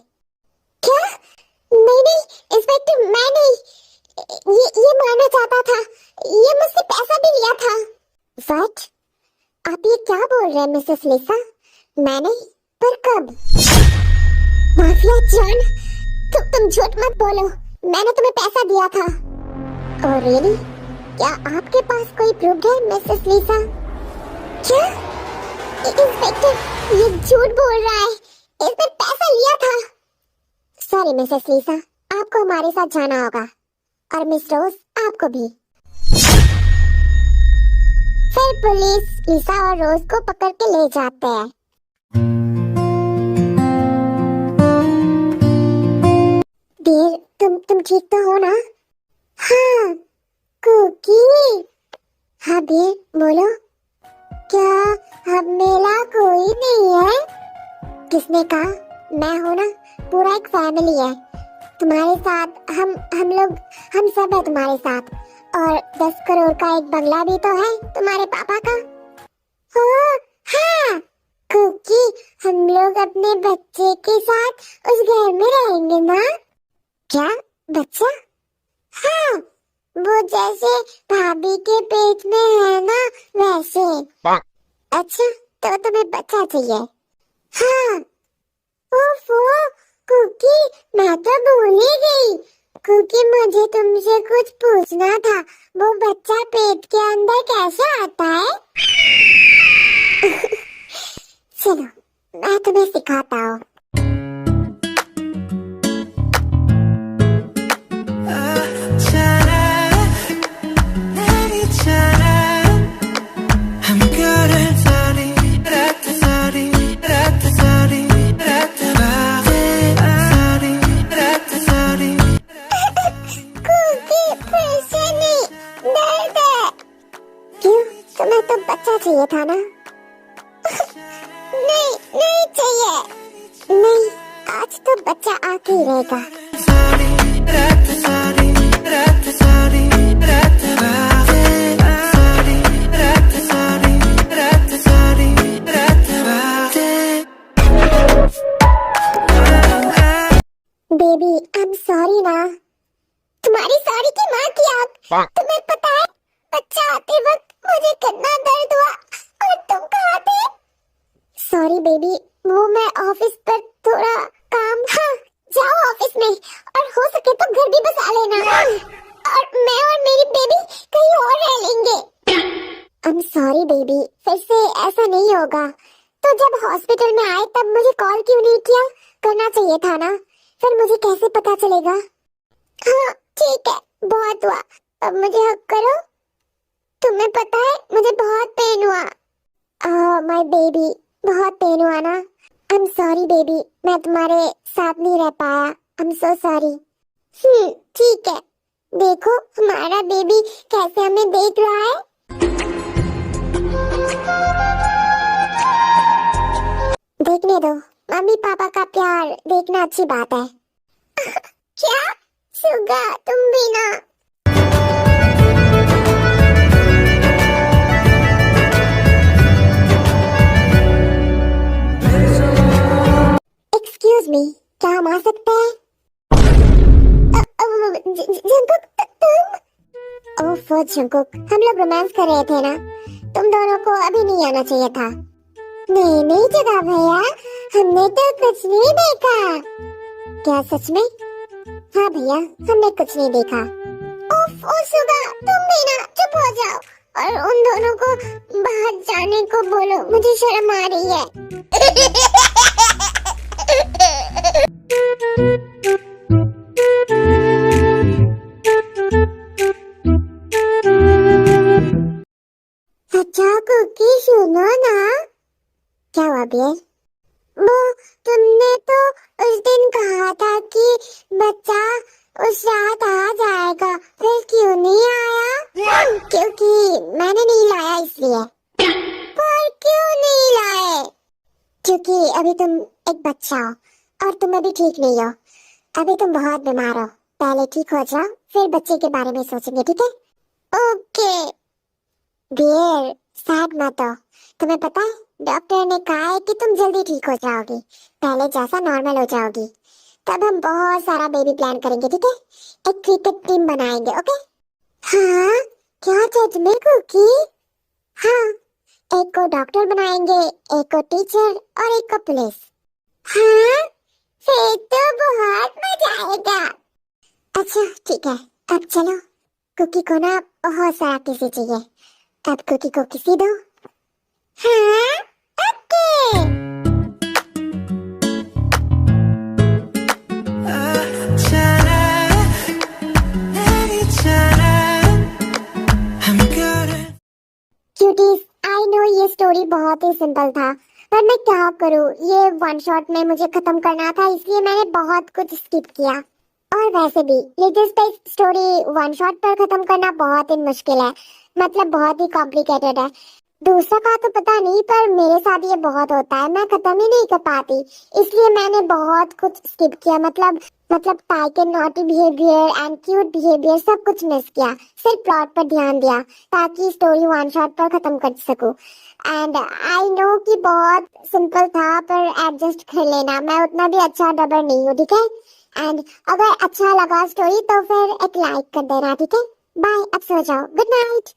A: क्या? नहीं नहीं इंस्पेक्टर, मैं नहीं, ये मारना चाहता था, ये मुझसे पैसा भी लिया था। व्हाट? आप ये क्या बोल रहे हैं मिसेस लिसा? मैंने? पर कब? माफिया जॉन, तुम झूठ मत बोलो, मैंने तुम्हें पैसा दिया था। Oh really? क्या आपके पास कोई प्रूफ है मिसेस लिसा? क्या? इंस्पेक्टर ये झूठ बोल रहा है, इसने पैसा लिया था। सॉरी मिसेस लिसा, आपको हमारे साथ जाना होगा, और मिस रोज आपको भी। फिर पुलिस लिसा और रोज को पकड़ के ले जाते हैं। डियर, तुम ठीक तो हो ना? हाँ कुकी। हाँ डियर बोलो। क्या अब मेला कोई नहीं है? किसने कहा? मैं हूँ ना, पूरा एक फैमिली है तुम्हारे साथ। हम लोग, हम सब है तुम्हारे साथ। और 10 करोड़ का एक बंगला भी तो है तुम्हारे पापा का। हाँ हाँ कुकी, हम लोग अपने बच्चे के साथ उस घर में रहेंगे ना? क्या बच्चा? हाँ, वो जैसे भाभी के पेट में है ना वैसे। अच्छा, तो तुम्हें बच्चा चाहिए? हाँ। ओफो कुकी, मैं तो भूल ही गई। कुकी मुझे तुमसे कुछ पूछना था, वो बच्चा पेट के अंदर कैसे आता है? चलो मैं तुम्हें सिखाता हूँ। तुम्हें तो बच्चा चाहिए था ना? नहीं नहीं चाहिए। नहीं, आज तो बच्चा आके ही रहेगा। बेबी आई एम सॉरी ना। तुम्हारी सॉरी की माँ की आग। तुम्हें पता है बच्चा आते वक्त मुझे कितना दर्द हुआ, और तुम कहाँ थे? सॉरी बेबी, वो मैं ऑफिस पर थोड़ा काम। हाँ जाओ ऑफिस में, और हो सके तो घर भी बसा लेना, और मैं और मेरी बेबी कहीं और रह लेंगे। आई एम सॉरी बेबी, फिर से ऐसा नहीं होगा। तो जब हॉस्पिटल में आए तब मुझे कॉल क्यों नहीं किया? करना चाहिए था ना, फिर मुझे कैसे पता चलेगा? हाँ ठीक है, बहुत हुआ, अब मुझे हक करो। तुम्हें पता है मुझे बहुत पेन हुआ। माय बेबी, बहुत पेन हुआ ना? आई एम सॉरी बेबी, मैं तुम्हारे साथ नहीं रह पाया। I am so sorry. ठीक है, देखो हमारा बेबी कैसे हमें देख रहा है। देखने दो, मम्मी पापा का प्यार देखना अच्छी बात है। क्या सुगा, तुम भी ना? एक्सक्यूज मी, क्या हम आ सकते हैं? जंकुक तुम? ओफो जंकुक, हम लोग रोमांस कर रहे थे ना, तुम दोनों को अभी नहीं आना चाहिए था। नहीं नहीं जगह भैया, हमने तो कुछ नहीं देखा। क्या सच में? हाँ भैया, हमने कुछ नहीं देखा। ओफो सुगा, तुम भी ना चुप हो जाओ, और उन दोनों को बाहर जाने को बोलो, मुझे शर्म आ रही है। अच्छा कुकी सुनो ना। क्या हुआ बियर? वो तुमने तो उस दिन कहा था कि बच्चा उस रात आ जाएगा, फिर क्यों नहीं आया? क्योंकि मैंने नहीं लाया इसलिए। पर क्यों नहीं लाए? क्योंकि अभी तुम एक बच्चा हो, और तुम अभी ठीक नहीं हो। अभी तुम बहुत बीमार हो, पहले ठीक हो जाओ, फिर बच्चे के बारे में सोचेंगे, ठीक है? ओके डियर, सैड मत हो। तुम्हें पता है डॉक्टर ने कहा है कि तुम जल्दी ठीक हो जाओगी, पहले जैसा नॉर्मल हो जाओगी। तब हम बहुत सारा बेबी प्लान करेंगे, ठीक है? एक क्रिकेट टीम बनाएंगे, ओके? हाँ, क्या सच में कुकी? हाँ, एक को डॉक्टर बनाएंगे, एक को टीचर और एक को पुलिस। हाँ, फिर तो बहुत मजा आएगा। अच्छा ठीक है, अब चलो। कुकी को ना बहुत सारा किसी चाहिए, अब कुकी को किसी दो। हाँ, ओके। क्यूटीज, आई नो ये स्टोरी बहुत ही सिंपल था, पर मैं क्या करूँ, ये वन शॉट में मुझे खत्म करना था, इसलिए मैंने बहुत कुछ स्किप किया। और वैसे भी little space story one shot पर खत्म करना बहुत ही मुश्किल है, मतलब बहुत ही कॉम्प्लिकेटेड है। दूसरा का तो पता नहीं, पर मेरे साथ ये बहुत होता है, मैं खत्म ही नहीं कर पाती, इसलिए मैंने बहुत कुछ स्किप किया। मतलब टाई के naughty behaviour and cute behaviour सब कुछ मिस किया, सिर्फ प्लॉट पर ध्यान दिया ताकि स्टोरी वन शॉट पर खत्म कर सकूं। एंड आई नो कि बहुत सिंपल था, पर एडजस्ट कर लेना, मैं उतना भी अच्छा डबर नहीं हूँ, ठीक है? एंड अगर अच्छा लगा स्टोरी तो फिर एक लाइक कर देना, ठीक है? बाय, अब सो जाओ, गुड नाइट।